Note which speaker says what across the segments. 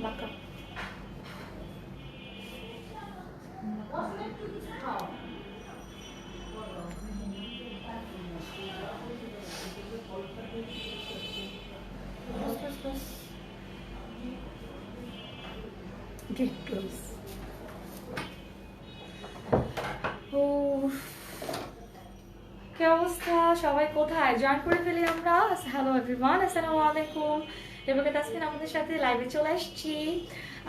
Speaker 1: বাঁকা। Get close. কি অবস্থা সবাই, কোথায় জয়েন করে ফেলি আমরা। হ্যালো এভরিওয়ান, আসসালামু আলাইকুম। রেবেকা তাসমিন আমাদের সাথে লাইভে চলে আসছি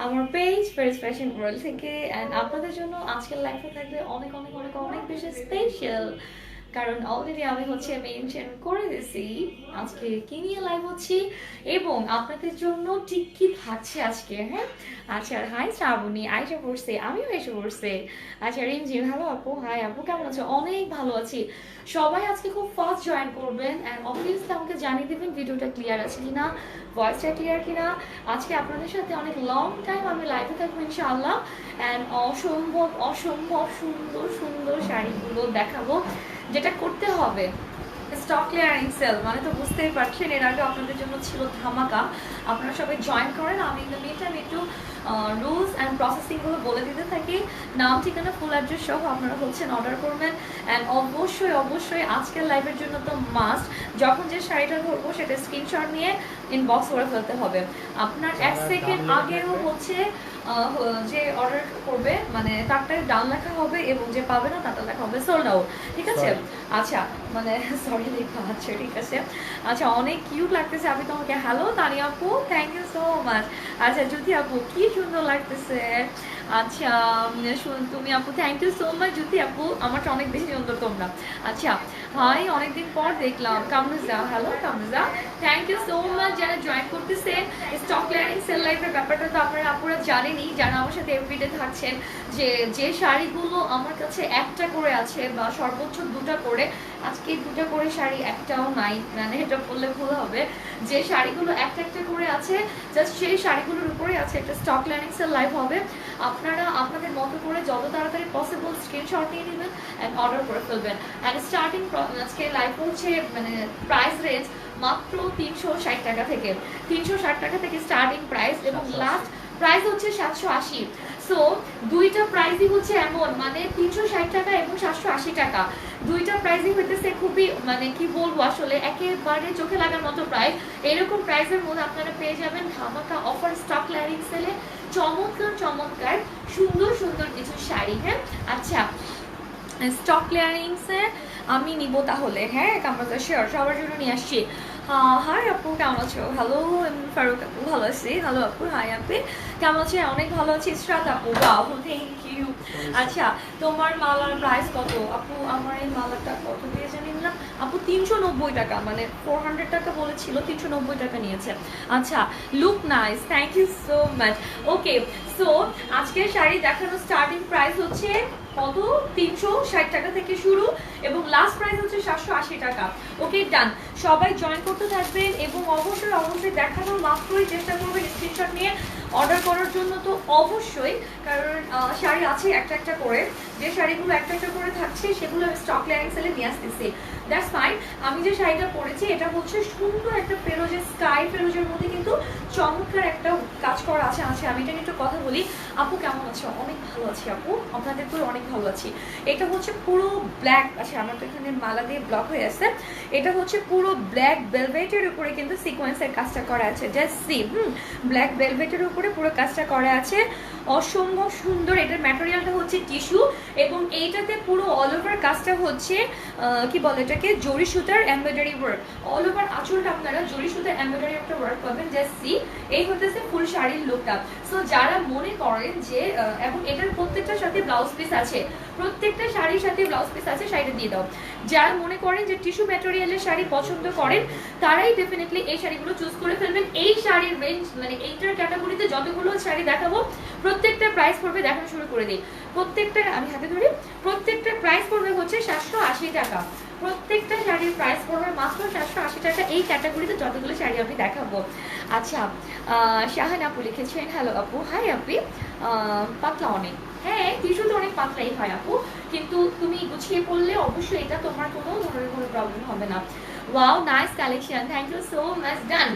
Speaker 1: আমার পেজ ফেরিস ফ্যাশন ওয়ার্ল্ড থেকে। অ্যান্ড আপনাদের জন্য আজকের লাইভে থাকবে অনেক অনেক অনেক অনেক বেশি স্পেশাল, কারণ অলরেডি আমি হচ্ছে মেনশন করে দিয়েছি আজকে কি নিয়ে লাইভ হচ্ছি এবং আপনাদের জন্য ঠিক কি থাকছে আজকে। হ্যাঁ আচ্ছা, হাই শ্রাবণী, আইসা পড়ছে, আমিও এসে পড়ছে। আচ্ছা রিমঝিম, হ্যালো আপু। হাই আপু, কেমন আছো? অনেক ভালো আছি। সবাই আজকে খুব ফাস্ট জয়েন করবেন অ্যান্ড অবভিয়াসলি আমাকে জানিয়ে দেবেন ভিডিওটা ক্লিয়ার আছে কিনা, ভয়েসটা ক্লিয়ার কিনা। আজকে আপনাদের সাথে অনেক লং টাইম আমি লাইভে থাকবো ইনশাআল্লাহ। অ্যান্ড অসম্ভব অসম্ভব সুন্দর সুন্দর শাড়িগুলো দেখাবো। যেটা করতে হবে স্টক ক্লিয়ারিং সেল, মানে তো বুঝতেই পারছেন এর আগে আপনাদের জন্য ছিল ধামাকা। আপনারা সবাই জয়েন করেন, আমি ইন দ্য মিন টাইম একটু রুলস অ্যান্ড প্রসেসিংগুলো বলে দিতে থাকি। নাম ঠিকানা ফুল অ্যাড্রেস সহ আপনারা হচ্ছেন অর্ডার করবেন। অ্যান্ড অবশ্যই অবশ্যই আজকের লাইভের জন্য তো মাস্ট, যখন যে শাড়িটা ধরবো সেটা স্ক্রিনশট নিয়ে ইনবক্স করে ফেলতে হবে। আপনার 1 সেকেন্ড আগেও হচ্ছে যে অর্ডার করবে মানে তারটাই ডান লেখা হবে এবং যে পাবে না তারটা লেখা হবে সোল্ড আউট, ঠিক আছে? আচ্ছা মানে সরি লেখা আছে, ঠিক আছে। আচ্ছা অনেক কিউট লাগতেছে আপনি তোমাকে। হ্যালো তানিয়া আপু, থ্যাংক ইউ সো মাচ। আচ্ছা জ্যোতি আপু, কি সুন্দর লাগতেছে। আচ্ছা তুমি আপু, thank you so much. Jyoti আপু, আমারটা অনেক বেশি সুন্দর তোমরা। আচ্ছা হাই, অনেকদিন পর দেখলাম। Kamruja, hello Kamruja, thank you so much যারা জয়েন করতেছেন। স্টক ক্লিয়ারিং সেল লাইফের ব্যাপারটা তো আপনারা আপুরা জানেনই, যারা আমার সাথে এভরিডে থাকছেন, যে যে শাড়িগুলো আমার কাছে একটা করে আছে বা সর্বোচ্চ 2টা করে, আজকে 2টা করে শাড়ি একটাও নাই, মানে এটা বললে ভুল হবে। যে শাড়িগুলো একটা একটা করে আছে জাস্ট সেই শাড়িগুলোর উপরে আছে একটা স্টক ক্লিয়ারিং সেল লাইভ হবে। আপনারা আপনাদের মতো করে যত তাড়াতাড়ি পসিবল স্ক্রিনশট নিয়ে নেবেন অ্যান্ড অর্ডার করে ফেলবেন। অ্যান্ড স্টার্টিং আজকে লাইভ হচ্ছে মানে প্রাইস রেঞ্জ মাত্র 360 টাকা থেকে, 360 টাকা থেকে স্টার্টিং প্রাইস এবং লাস্ট প্রাইস হচ্ছে 780। সো দুইটা প্রাইসই হচ্ছে এমন, মানে 360 টাকা এবং 780 টাকা, দুইটা প্রাইসই হইতেছে খুবই মানে কি বলবো আসলে একেবারে চোখে লাগার মতো প্রাইস। এরকম প্রাইসের মধ্যে আপনারা পেয়ে যাবেন ধামাকা অফার স্টক ক্লিয়ারিং সেলে চমৎকার চমৎকার সুন্দর সুন্দর কিছু শাড়ি। হ্যাঁ আচ্ছা, স্টক ক্লিয়ারিংসে আমি নিব তাহলে। হ্যাঁ কামরাজা শিওর, সবার জন্য নিয়ে আসছি। হাই আপু, কেমন আছো? হ্যালো ফারুক আপু, ভালো আছি। হ্যালো আপু, হাই আপি, কেমন আছো? অনেক ভালো আছি। ইসরাত আপু, বাহ থ্যাংক ইউ। আচ্ছা তোমার মালার প্রাইস কত আপু? আমার এই মালাটা কত দিয়ে জানি না আপু, 390 টাকা, মানে 400 টাকা বলেছিল, 390 টাকা নিয়েছে। আচ্ছা look nice, thank you so much. Okay so আজকের শাড়ি দেখানোর স্টার্টিং প্রাইস হচ্ছে কত? 360 টাকা থেকে শুরু এবং লাস্ট প্রাইস হচ্ছে 780 টাকা। ওকে ডান, সবাই জয়েন করতে থাকবেন এবং অবশ্যই অবশ্যই দেখানোর মাত্রই চেষ্টা করবেন স্ক্রিনশট নিয়ে অর্ডার করার জন্য। তো অবশ্যই, কারণ শাড়ি আছে একটা একটা করে, যে শাড়িগুলো একটা একটা করে থাকছে সেগুলো আমি স্টক ক্লিয়ারিং সেলে নিয়ে আসতেছি। That's fine. আমি যে শাড়িটা পরেছি এটা হচ্ছে সুন্দর একটা ফেরোজের, স্কাই ফেরোজের মধ্যে কিন্তু চমৎকার একটা কাজ করা আছে। আচ্ছা আমি এটা নিয়ে একটু কথা বলি। আপু কেমন আছো? অনেক ভালো আছি আপু, আপনাদের তো অনেক ভালো আছি। এটা হচ্ছে পুরো ব্ল্যাক, আচ্ছা আমার তো এখানে মালা দিয়ে ব্লক হয়ে আছে। এটা হচ্ছে পুরো ব্ল্যাক ভেলভেটের উপরে কিন্তু সিকোয়েন্সের কাজটা করা আছে। জাস্ট সি, ব্ল্যাক ভেলভেটের উপরে পুরো কাজটা করা আছে, অসম্ভব সুন্দর। এটার ম্যাটেরিয়ালটা হচ্ছে টিস্যু এবং এইটাতে পুরো অল ওভার কাজটা হচ্ছে কি বলে এটাকে, জরি সুতার এমব্রয়ডারি ওয়ার্ক। অল ওভার আঁচলটা আপনারা জরি সুতার এমব্রয়ডারি একটা ওয়ার্ক পাবেন। জাস্ট সি, এই হতেছে ফুল শাড়ির লুকটা। সো যারা মনে করেন যে এবং এটার প্রত্যেকটার সাথে ব্লাউজ পিস আছে, প্রত্যেকটা শাড়ির সাথে ব্লাউজ পিস আছে, শাড়িটা দিয়ে দাও। যারা মনে করেন যে টিস্যু ম্যাটেরিয়ালের শাড়ি পছন্দ করেন তারাই ডেফিনেটলি এই শাড়িগুলো চুজ করে ফেলবেন। এই শাড়ির রেঞ্জ মানে এইটার ক্যাটাগরিতে যতগুলো শাড়ি দেখাবো প্রত্যেকটা প্রাইস পড়বে, দেখানো শুরু করে দিই। প্রত্যেকটা আমি হাতে ধরি, প্রত্যেকটা প্রাইস পড়বে হচ্ছে 780 টাকা। প্রত্যেকটা শাড়ির প্রাইস পড়বে মাত্র 780 টাকা এই ক্যাটাগরিতে যতগুলো শাড়ি আমি দেখাবো। আচ্ছা শাহান আপু লিখেছেন, হ্যালো আপু, হাই আপি, পাতলা অনেক। হ্যাঁ টিস্যু তো অনেক পাতলাই হয় আপু, কিন্তু তুমি গুছিয়ে পড়লে অবশ্যই এটা তোমার কোনো ধরনের কোনো প্রবলেম হবে না। Wow nice collection, thank you so much. Done,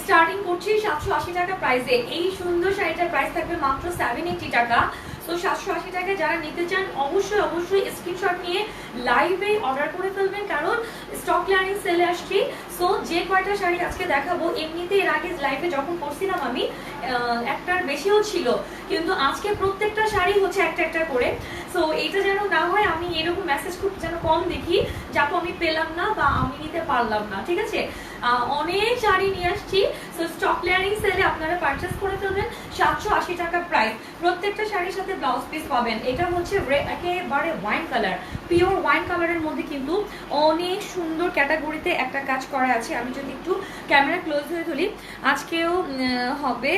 Speaker 1: starting করছি 780 টাকা প্রাইসে। এই সুন্দর শাড়িটার প্রাইস থাকবে মাত্র 780 টাকা। তো 780 টাকায় যারা নিতে চান অবশ্যই অবশ্যই স্ক্রিনশট নিয়ে লাইভে অর্ডার করে ফেলবেন, কারণ স্টক ক্লিয়ারিং সেলে আসছি। সো যে কয়টা শাড়ি আজকে দেখাবো, এমনিতে এর আগে লাইভে যখন করছিলাম আমি একটার বেশিও ছিল, কিন্তু আজকে প্রত্যেকটা শাড়ি হচ্ছে একটা একটা করে। সো এইটা যেন না হয় আমি এরকম মেসেজ খুব যেন কম দেখি, যাকে আমি পেলাম না বা আমি নিতে পারলাম না, ঠিক আছে। অনেক শাড়ি নিয়ে আসছি। সো স্টক ক্লিয়ারিং সেলে আপনারা পারচেস করে ফেলবেন। 780 টাকা প্রাইস, প্রত্যেকটা শাড়ির সাথে ব্লাউজ পিস পাবেন। এটা হচ্ছে একেবারে ওয়াইন কালার, পিওর ওয়াইন কালারের মধ্যে কিন্তু অনেক সুন্দর ক্যাটাগরিতে একটা কাজ করা আছে। আমি যদি একটু ক্যামেরা ক্লোজ হয়ে তুলি, আজকেও হবে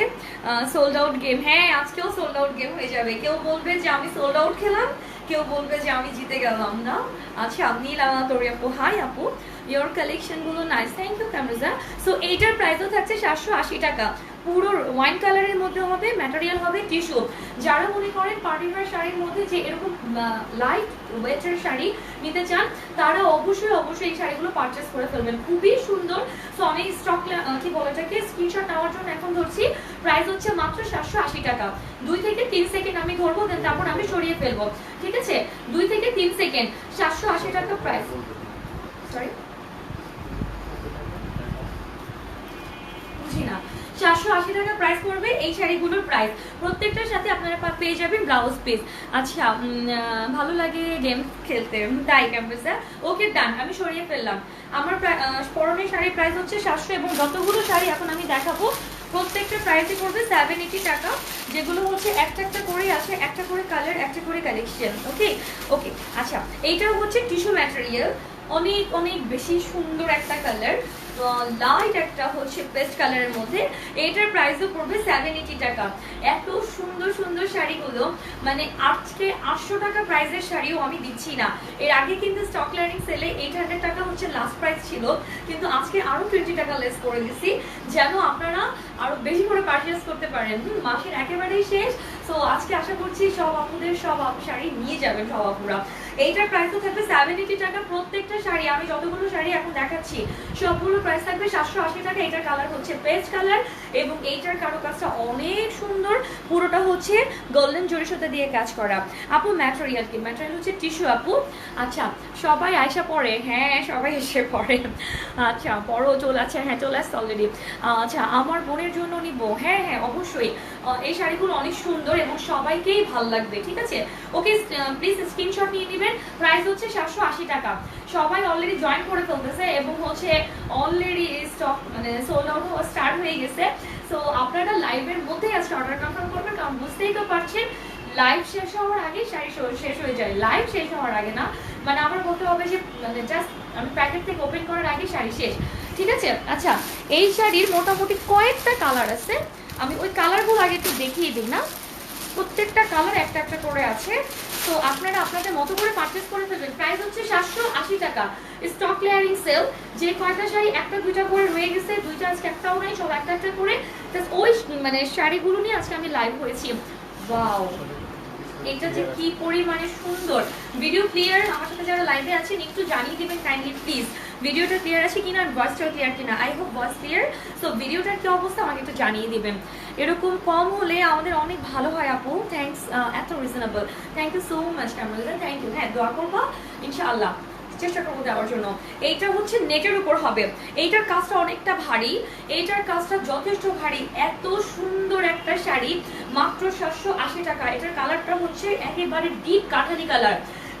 Speaker 1: সোল্ড আউট গেম। হ্যাঁ, আজকেও সোল্ড আউট গেম হয়ে যাবে। কেউ বলবে যে আমি সোল্ড আউট খেলাম, কেউ বলবে যে আমি জিতে গেলাম না। আচ্ছা, নীলা তোরি আপু, হাই আপু, ইয়োর কালেকশন গুলো নাইস, থ্যাংক ইউ কামরুজা। সো এইটার প্রাইসও থাকছে 780 টাকা। পুরো ওয়াইন কালারের মধ্যে হবে, ম্যাটেরিয়াল হবে টিস্যু। যারা মনে করেন পার্টিওয়ার শাড়ির মধ্যে যে এরকম লাইট ওয়েটের শাড়ি নিতে চান, তারা অবশ্যই অবশ্যই এই শাড়িগুলো পারচেস করে ফেলবেন, খুবই সুন্দর। সো আমি স্টক কি বলে এটাকে স্ক্রিনশট নেওয়ার জন্য এখন ধরছি। প্রাইস হচ্ছে মাত্র 780 টাকা। 2 থেকে 3 সেকেন্ড আমি ধরবো, দেন তারপর আমি সরিয়ে ফেলবো, ঠিক আছে। 2 থেকে 3 সেকেন্ড। 780 টাকা প্রাইস। সরি, বুঝি না। 780 টাকা প্রাইস পড়বে এই শাড়িগুলোর প্রাইস। প্রত্যেকটার সাথে আপনারা পেয়ে যাবেন ব্লাউজ পিস। আচ্ছা, ভালো লাগে গেম খেলতে, তাই ক্যাম্পাসে। ওকে ডান, আমি সরিয়ে ফেললাম। আমার পরনের শাড়ির প্রাইস হচ্ছে 700, এবং যতগুলো শাড়ি এখন আমি দেখাবো প্রত্যেকটা প্রাইসই পড়বে 780 টাকা, যেগুলো হচ্ছে একটা একটা করে আছে, একটা করে কালার, একটা করে কালেকশন। ওকে ওকে। আচ্ছা, এইটাও হচ্ছে টিস্যু ম্যাটেরিয়াল, অনেক অনেক বেশি সুন্দর একটা কালার, লাইট একটা হচ্ছে পেস্ট কালারের মধ্যে। এটার প্রাইসও পড়বে 780 টাকা। এত সুন্দর সুন্দর শাড়িগুলো, মানে আজকে 800 টাকা প্রাইসের শাড়িও আমি দিচ্ছি না। এর আগে কিন্তু স্টক ক্লিয়ারিং সেলে 800 টাকা হচ্ছে লাস্ট প্রাইস ছিল, কিন্তু আজকে আরো 20 টাকা লেস করে দিচ্ছি, যেন আপনারা আরো বেশি করে পারচেস করতে পারেন। মাসের একেবারেই শেষ। সো আজকে আশা করছি সব আপুদের সব শাড়ি নিয়ে যাবেন সব আপুরা। এইটার প্রাইসও থাকবে 780 টাকা। প্রত্যেকটা শাড়ি, আমি যতগুলো শাড়ি এখন দেখাচ্ছি সবগুলো প্রাইস থাকবে 780 টাকা। এটার কালার হচ্ছে পেস্ট কালার, এবং এইটার কারুকাজটা অনেক সুন্দর। পুরোটা হচ্ছে গোল্ডেন জরি সুতা দিয়ে কাজ করা। আপু ম্যাটেরিয়াল কি? ম্যাটেরিয়াল হচ্ছে টিস্যু আপু। আচ্ছা, সবাই আয়সা পড়ে? হ্যাঁ, সবাই এসে পড়ে। আচ্ছা, পরও চলে আছে? হ্যাঁ, চলে আসছে অলরেডি। আচ্ছা, আমার বোনের জন্য নিব? হ্যাঁ হ্যাঁ, অবশ্যই। এই শাড়িগুলো অনেক সুন্দর এবং সবাইকেই ভালো লাগবে, ঠিক আছে। ওকে, প্লিজ স্ক্রিনশট নিয়ে নেবেন। প্রাইস হচ্ছে 780 টাকা। সবাই অলরেডি জয়েন করে ফেলতেছে, এবং হচ্ছে অলরেডি স্টক মানে সোল্ড আউট হওয়া স্টার্ট হয়ে গেছে। সো আপনারা লাইভের মধ্যেই আজকে অর্ডার কনফার্ম করবেন, কারণ বুঝতেই তো পারছেন লাইভ শেষ হওয়ার আগে শাড়ি শেষ হয়ে যায়। লাইভ শেষ হওয়ার আগে না, মানে আমার বলতে হবে যে মানে জাস্ট আমি প্যাকেট থেকে ওপেন করার আগে শাড়ি শেষ, ঠিক আছে। আচ্ছা, এই শাড়ির মোটামুটি কয়েকটা কালার আছে, আমি ওই কালারগুলো আগে একটু দেখিয়ে দিই না। প্রত্যেকটা কালার একটা একটা করে আছে। তো আপনারা আপনাদের মতো করে পারচেস করে ফেলবেন। প্রাইস হচ্ছে 780 টাকা। Stock clearing sell. যে কয়টা শাড়ি একটা দুইটা করে রয়ে গেছে, দুইটা আজকে একটাও নাই, সব একটা একটা করে ওই মানে শাড়িগুলো নিয়ে আজকে আমি লাইভ হয়েছি। ওয়াও, এটা যে কি পরিমাণে সুন্দর। Video clear? আমার সাথে যারা লাইভে আছেন একটু জানিয়ে দিবেন কাইন্ডলি প্লিজ, ভিডিওটা ক্লিয়ার আছে কিনা, আর ভয়েসটা ক্লিয়ার কিনা। I hope voice clear. So ভিডিওটার কি অবস্থা আমাকে একটু জানিয়ে দিবেন। এরকম কম হলে আমাদের অনেক ভালো হয় আপু। থ্যাংকস, এত reasonable. Thank you so much camera, thank you. হ্যাঁ, দোয়া করবা ইনশাআল্লাহ, চেষ্টা করবো দেওয়ার জন্য। এইটা হচ্ছে নেটের উপর হবে। এইটার কাজটা অনেকটা ভারী, এইটার কাজটা যথেষ্ট ভারী। এত সুন্দর একটা শাড়ি, মাত্র 780 টাকা। এটার কালারটা হচ্ছে একেবারে deep Kathali colour.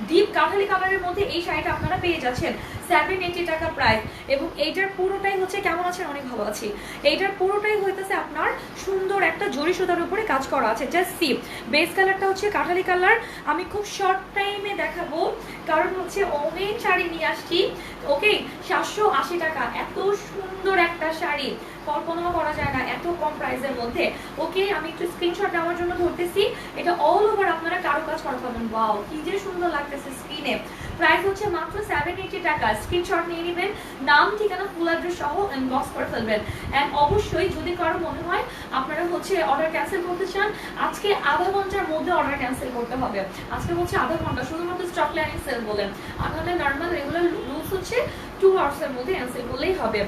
Speaker 1: Deep Kathali কালারের মধ্যে এই শাড়িটা আপনারা পেয়ে যাচ্ছেন 780 টাকা প্রাইস। এবং এইটার পুরোটাই হচ্ছে, কেমন আছেন? অনেক ভালো আছি। এইটার পুরোটাই হইতেছে আপনার সুন্দর একটা জরি সুতার উপরে কাজ করা আছে। জাস্ট সি, বেস কালারটা হচ্ছে কাঠালি কালার। আমি খুব শর্ট টাইমে দেখাবো, কারণ হচ্ছে অনেক শাড়ি নিয়ে আসছি। ওকে, 780 টাকা। এত সুন্দর একটা শাড়ি কল্পনাও করা যায় না এত কম প্রাইসের মধ্যে। ওকে, আমি একটু স্ক্রিনশট নেওয়ার জন্য ধরতেছি। এটা অল ওভার আপনারা কারুকাজ করা পাবেন। ওয়াও, কি যে সুন্দর লাগতেছে স্ক্রিনে। প্রাইস হচ্ছে মাত্র 780 টাকা। স্ক্রিনশট নিয়ে নেবেন, নাম ঠিকানা ফুল অ্যাড্রেস সহ ইনবক্স করে ফেলবেন। অ্যান্ড অবশ্যই যদি কারো মনে হয় আপনারা হচ্ছে অর্ডার ক্যান্সেল করতে চান, আজকে আধা ঘন্টার মধ্যে অর্ডার ক্যান্সেল করতে হবে। আজকে হচ্ছে আধা ঘন্টা, শুধুমাত্র স্টক ক্লিয়ারিং সেল বলেন। আপনাদের নর্মাল রেগুলার রুলস হচ্ছে 2 আওয়ার্সের মধ্যে ক্যান্সেল করলেই হবে।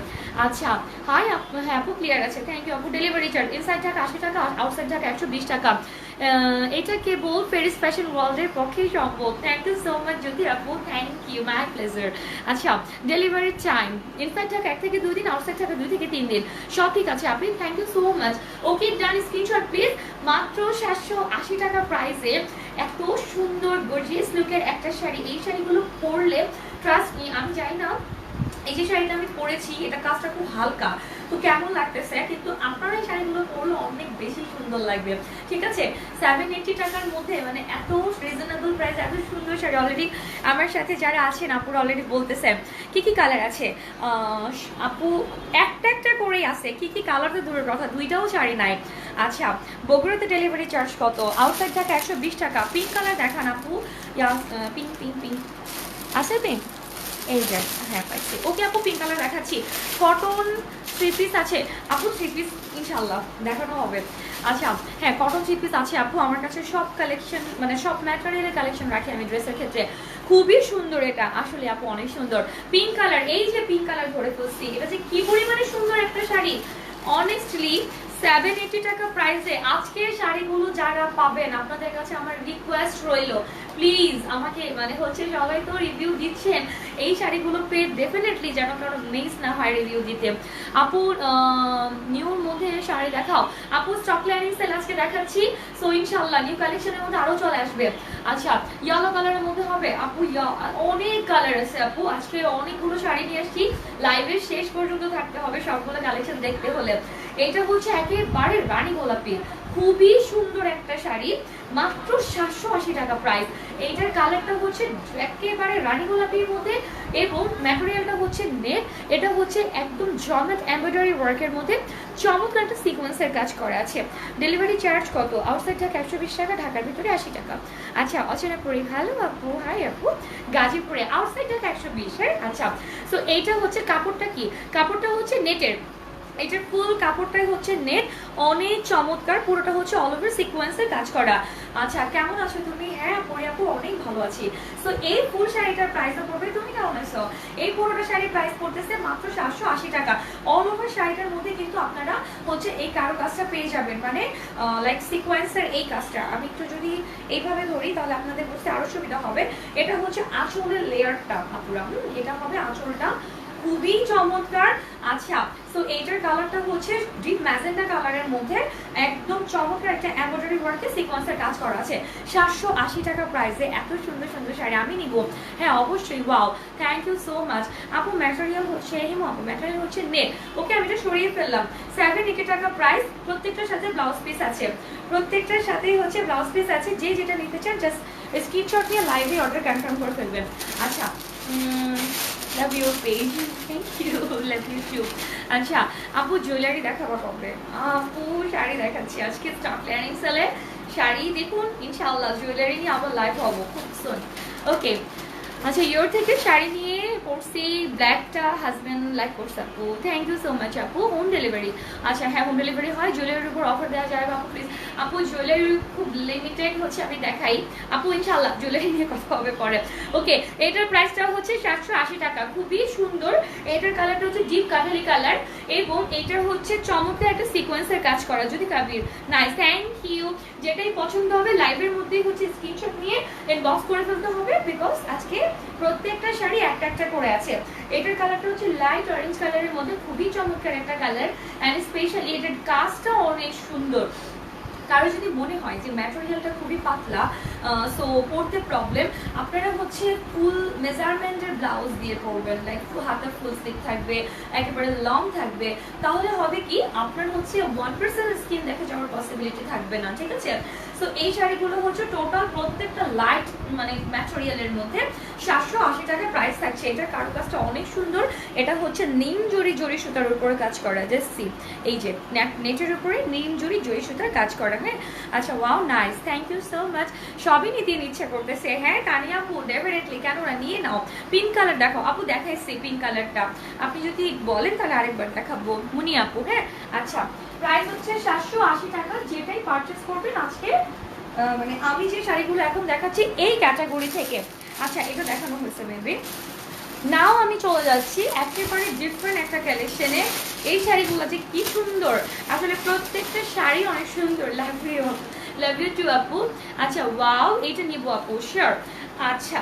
Speaker 1: আচ্ছা হাই হ্যাঁ আপু ক্লিয়ার আছে, থ্যাংক ইউ আপু। ডেলিভারি চার্জ ইনসাইড ঢাকা 80 টাকা, আউটসাইড ঢাকা 120 টাকা। এটা কেবল ফেরিস ফ্যাশন ওয়ার্ল্ডের পক্ষেই সম্ভব। Thank you so much Jyoti আপু, থ্যাংক ইউ, মাই প্লেজার। আচ্ছা ডেলিভারি টাইম ইনসাইড ঢাকা 1 থেকে 2 দিন, আউটসাইড ঢাকা 2 থেকে 3 দিন, সব ঠিক আছে আপনি, thank you so much. Okay done, screenshot please. মাত্র 780 টাকা প্রাইসে এত সুন্দর গর্জিয়াস লুকের একটা শাড়ি। এই শাড়িগুলো পরলে ট্রাস্ট মি, আমি জানি না এই যে শাড়িটা আমি পরেছি এটা কাজটা খুব হালকা তো কেমন লাগতেছে, কিন্তু আপনারা এই শাড়িগুলো পরলে অনেক বেশি সুন্দর লাগবে। ঠিক আছে 780 টাকার মধ্যে মানে এত রিজনেবল প্রাইস, এত সুন্দর শাড়ি। অলরেডি আমার সাথে যারা আছেন আপুরা অলরেডি বলতেছে কি কি কালার আছে। আপু একটা একটা করেই আছে, কি কি কালার তো দূরের কথা, দুইটাও শাড়ি নাই। আচ্ছা বগুড়াতে ডেলিভারি চার্জ কত? আউটসাইড টাকা 120 টাকা। পিঙ্ক কালার দেখান আপু, পিঙ্ক পিঙ্ক পিঙ্ক আছে পিঙ্ক, এই যে হ্যাঁ পাইছি। ওকে আপু পিঙ্ক কালার দেখাচ্ছি। কটন 3 পিস আছে আপু, 3 পিস ইনশাল্লাহ দেখানো হবে। আচ্ছা হ্যাঁ কটন 3 পিস আছে আপু, আমার কাছে সব কালেকশন মানে সব ম্যাটেরিয়ালের কালেকশন রাখি আমি ড্রেসের ক্ষেত্রে। খুবই সুন্দর এটা আসলে আপু, অনেক সুন্দর পিঙ্ক কালার। এই যে পিঙ্ক কালার ধরে ফেলছি, এটা যে কি পরিমাণে সুন্দর একটা শাড়ি। অনেস্টলি 780 টাকা প্রাইসে আজকের শাড়িগুলো যারা পাবেন আপনাদের কাছে আমার রিকোয়েস্ট রইল, প্লিজ আমাকে মানে হচ্ছে সবাই তো রিভিউ দিচ্ছেন, এই শাড়িগুলো পেয়ে ডেফিনেটলি যেন কারো মিস না হয় রিভিউ দিতে। আপু নিউর মধ্যে শাড়ি দেখাও আপু, স্টক ক্লিয়ারিং সেল আজকে দেখাচ্ছি, সো ইনশাআল্লাহ নিউ কালেকশনের মধ্যে আরো চলে আসবে। আচ্ছা ইয়েলো কালারের মধ্যে হবে আপু, অনেক কালার আছে আপু, আজকে অনেকগুলো শাড়ি নিয়ে আসছি, লাইভের শেষ পর্যন্ত থাকতে হবে সবগুলো কালেকশন দেখতে হলে। এটা হচ্ছে একেবারে রানী গোলাপি, খুবই সুন্দর একটা শাড়ি, মাত্র 780 টাকা প্রাইস। এইটার কালারটা হচ্ছে একেবারে রানী গোলাপির মধ্যে এবং ম্যাটেরিয়ালটা হচ্ছে নেট, এটা হচ্ছে একদম জমেট এমব্রয়ডারি ওয়ার্কের মধ্যে চমৎকার একটা সিকোয়েন্সের কাজ করা আছে। ডেলিভারি চার্জ কত? আউটসাইড ঢাকা 120 টাকা, ঢাকার ভিতরে 80 টাকা। আচ্ছা অচেনা পরি হ্যালো আপু, হাই আপু। গাজীপুরে আউটসাইড ঢাকা 120। হ্যাঁ আচ্ছা, সো এইটা হচ্ছে কাপড়টা কি, কাপড়টা হচ্ছে নেটের, এটার ফুল কাপড়টাই হচ্ছে নেট, অনেক চমৎকার, পুরোটা হচ্ছে অল ওভার সিকোয়েন্সের কাজ করা। আচ্ছা কেমন আছো তুমি? হ্যাঁ পরে আপু অনেক ভালো আছি। সো এই ফুল শাড়িটার প্রাইস পড়বে, তুমি কেমন আছো? এই পুরোটা শাড়ির প্রাইস পড়তেছে মাত্র 780 টাকা। অল ওভার শাড়িটার মধ্যে কিন্তু আপনারা হচ্ছে এই কারো কাজটা পেয়ে যাবেন, মানে লাইক সিকোয়েন্সের এই কাজটা। আমি একটু যদি এইভাবে ধরি তাহলে আপনাদের বুঝতে আরো সুবিধা হবে। এটা হচ্ছে আঁচলের লেয়ারটা আপুরা, এটা হবে আঁচলটা, খুবই চমৎকার। আচ্ছা সো এইটার কালারটা হচ্ছে ডিপ ম্যাজেন্টা কালারের মধ্যে একদম চমৎকার একটা এমব্রয়ডারি ওয়ার্কে সিকোয়েন্সের কাজ করা আছে। 780 টাকা প্রাইসে এত সুন্দর সুন্দর শাড়ি আমি নিব। হ্যাঁ অবশ্যই, wow thank you so much আপু। ম্যাটেরিয়াল হচ্ছে হিমো আপু, ম্যাটেরিয়াল হচ্ছে নেট। ওকে আমি এটা সরিয়ে ফেললাম। 780 টাকা প্রাইস, প্রত্যেকটার সাথে ব্লাউজ পিস আছে, প্রত্যেকটার সাথেই হচ্ছে ব্লাউজ পিস আছে। যে যেটা নিতে চান জাস্ট স্ক্রিনশট নিয়ে লাইভে অর্ডার কনফার্ম করে ফেলবেন। আচ্ছা love your page, thank you, love you too. আচ্ছা আপু জুয়েলারি দেখাবো কবে? আপু শাড়ি দেখাচ্ছি আজকে স্টক ক্লিয়ারিং সেলে শাড়ি দেখুন ইনশাআল্লাহ, জুয়েলারি নিয়ে আবার লাইভ হবো খুব সুন। ওকে আচ্ছা ইয়োর থেকে শাড়ি নিয়ে পড়ছি, ব্ল্যাকটা হাজব্যান্ড লাইক করছে আপু, থ্যাংক ইউ সো মাচ আপু। হোম ডেলিভারি, আচ্ছা হ্যাঁ হোম ডেলিভারি হয়, জুয়েলারির উপর অফার দেওয়া যায় আপু প্লিজ। আপু জুয়েলারি খুব লিমিটেড হচ্ছে আমি দেখাই আপু, ইনশাআল্লাহ জুয়েলারি নিয়ে কথা হবে পরে। ওকে এটার প্রাইসটা হচ্ছে 780 টাকা, খুবই সুন্দর। এটার কালারটা হচ্ছে ডিপ কাঠালি কালার এবং এটার হচ্ছে চমৎকার একটা সিকোয়েন্সের কাজ করা। যদি কাবির নাইস, থ্যাংক ইউ। যেটাই পছন্দ হবে লাইভের মধ্যেই হচ্ছে স্ক্রিনশট নিয়ে ইনবক্স করে ফেলতে হবে, বিকজ আজকে প্রত্যেকটা শাড়ি একটা একটা করে আছে। এটার কালারটা হচ্ছে লাইট অরেঞ্জ কালারের মধ্যে, খুবই চমৎকার একটা কালার অ্যান্ড স্পেশালি এটার কাজটা অনেক সুন্দর। কারো যদি মনে হয় যে ম্যাটেরিয়ালটা খুবই পাতলা সো পরতে প্রবলেম, আপনারা হচ্ছে ফুল মেজারমেন্টের ব্লাউজ দিয়ে পরবেন, লাইক হাতে ফুল স্লিভ থাকবে, একেবারে লং থাকবে, তাহলে হবে কি আপনার হচ্ছে 1% স্কিন দেখে যাওয়ার পসিবিলিটি থাকবে না। ঠিক আছে, সো এই শাড়িগুলো হচ্ছে টোটাল প্রত্যেকটা লাইট মানে ম্যাটেরিয়ালের মধ্যে 780 টাকা প্রাইস থাকছে। এটার কারুকাজটা অনেক সুন্দর, এটা হচ্ছে নিম জরি জরি সুতার উপরে কাজ করা, জাস্ট সি এই যে নেটের উপরে নিম জরি জরি সুতার কাজ করা। হ্যাঁ আচ্ছা wow nice, thank you so much. সবই নিতে ইচ্ছা করতেছে। হ্যাঁ তানিয়া আপু ডেফিনেটলি, কেন না নিয়ে নাও। পিঙ্ক কালার দেখো আপু, দেখাইছি পিঙ্ক কালারটা, আপনি যদি বলেন তাহলে আরেকবার দেখাবো মুনি আপু। হ্যাঁ আচ্ছা প্রাইস হচ্ছে 780 টাকা, যেটাই পারচেস করবেন আজকে মানে আমি যে শাড়িগুলো এখন দেখাচ্ছি এই ক্যাটাগরি থেকে। আচ্ছা এটা দেখানো হয়েছে মেবি, নাও আমি চলে যাচ্ছি একেবারে ডিফারেন্ট একটা কালেকশনে। এই শাড়িগুলো যে কি সুন্দর, আসলে প্রত্যেকটা শাড়ি অনেক সুন্দর। লাভ ইউ টু আপু। আচ্ছা ওয়াও, এইটা নিবো আপু শিওর। আচ্ছা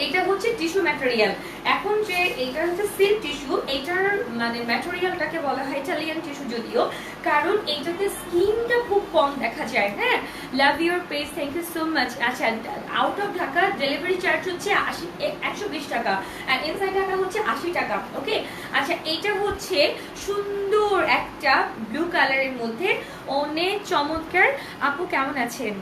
Speaker 1: এটা হচ্ছে টিস্যু ম্যাটেরিয়াল। এখন যে এটা হচ্ছে সিল্ক টিস্যু, এটার মানে ম্যাটেরিয়ালটাকে বলা হয় ইটালিয়ান টিস্যু যদিও, কারণ এইটাতে স্কিনটা খুব কম দেখা যায়। হ্যাঁ, love your page, thank you so much. আচ্ছা out of Dhaka delivery charge হচ্ছে 120 টাকা, আর ইনসাইড ঢাকা হচ্ছে 80 টাকা। ওকে, আচ্ছা এটা হচ্ছে সুন্দর একটা ব্লু কালারের মধ্যে, অনেক চমৎকার। আপু কেমন আছেন?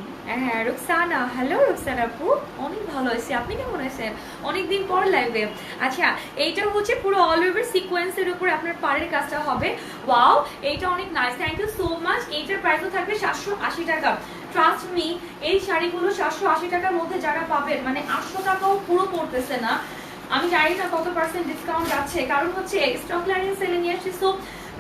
Speaker 1: হ্যাঁ রুকসানা, হ্যালো রুকসানা আপু, অনেক ভালো আছি, আপনি কেমন আছেন? অনেকদিন পর লাইভে। আচ্ছা এইটা হচ্ছে পুরো অল ওভার সিকোয়েন্সের উপর আপনার পাড়ের কাজটা হবে। ওয়াও, এইটা অনেক nice, thank you so much. এইটার প্রাইসও থাকবে 780 টাকা। ট্রাস্ট মি, এই শাড়িগুলো 780 টাকার মধ্যে যারা পাবেন, মানে 800 টাকাও পুরো পড়তেছে না। আমি জানি না কত পার্সেন্ট ডিসকাউন্ট আছে, কারণ হচ্ছে স্টক ক্লিয়ারেন্স সেলে নিয়ে আসছি, সো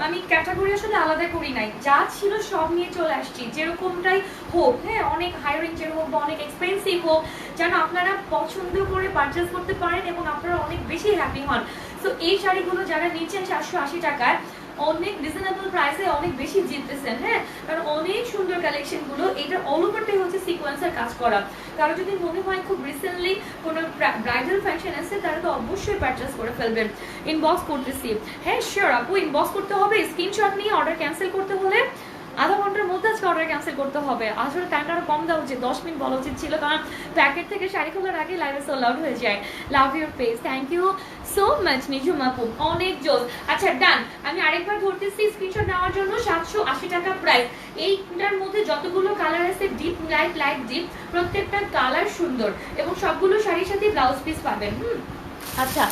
Speaker 1: আমি ক্যাটাগরি আসলে আলাদা করি নাই, যা ছিল সব নিয়ে চলে আসছি, যেরকমটাই হোক। হ্যাঁ, অনেক হাই রেঞ্জের হোক বা অনেক এক্সপেন্সিভ হোক, যেন আপনারা পছন্দ করে পারচেস করতে পারেন এবং আপনারা অনেক বেশি হ্যাপি হন। সো এই শাড়িগুলো যারা নিচ্ছেন 780 টাকায়, অনেক রিজনেবল প্রাইসে অনেক বেশি জিততেছেন। হ্যাঁ, কারণ অনেক সুন্দর কালেকশন গুলো। এটা অল ওভারটাই হচ্ছে সিকোয়েন্সের কাজ করা। কারো যদি মনে হয় খুব রিসেন্টলি কোনো ব্রাইডাল ফ্যাশন আছে, তারা তো অবশ্যই পারচেস করে ফেলবেন। ইনবক্স করতেছি। হ্যাঁ শিওর আপু, ইনবক্স করতে হবে। স্ক্রিনশট নিয়ে অর্ডার ক্যান্সেল করতে হলে আধা ঘন্টার মধ্যে আজকে অর্ডার ক্যান্সেল করতে হবে। আসলে টাইমটা আরো কম দেওয়া উচিত, 10 মিনিট বলা উচিত ছিল, কারণ প্যাকেট থেকে শাড়ি খোলার আগে লাইভে সোল্ড আউট হয়ে যায়। Love your page, thank you so much Nijhum আপু, অনেক জোস। আচ্ছা ডান, আমি আরেকবার ধরতেছি স্ক্রিনশট নেওয়ার জন্য। 780 টাকা প্রাইস। এইটার মধ্যে যতগুলো কালার আছে, ডিপ লাইট লাইট ডিপ, প্রত্যেকটা কালার সুন্দর এবং সবগুলো শাড়ির সাথে ব্লাউজ পিস পাবেন। আচ্ছা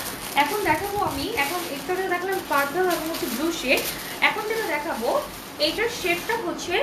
Speaker 1: এখন দেখাবো আমি, এখন একটা দেখলাম পার্পল এবং হচ্ছে ব্লু শেড। এখন যেটা দেখাবো, এইটার শেডটা হচ্ছে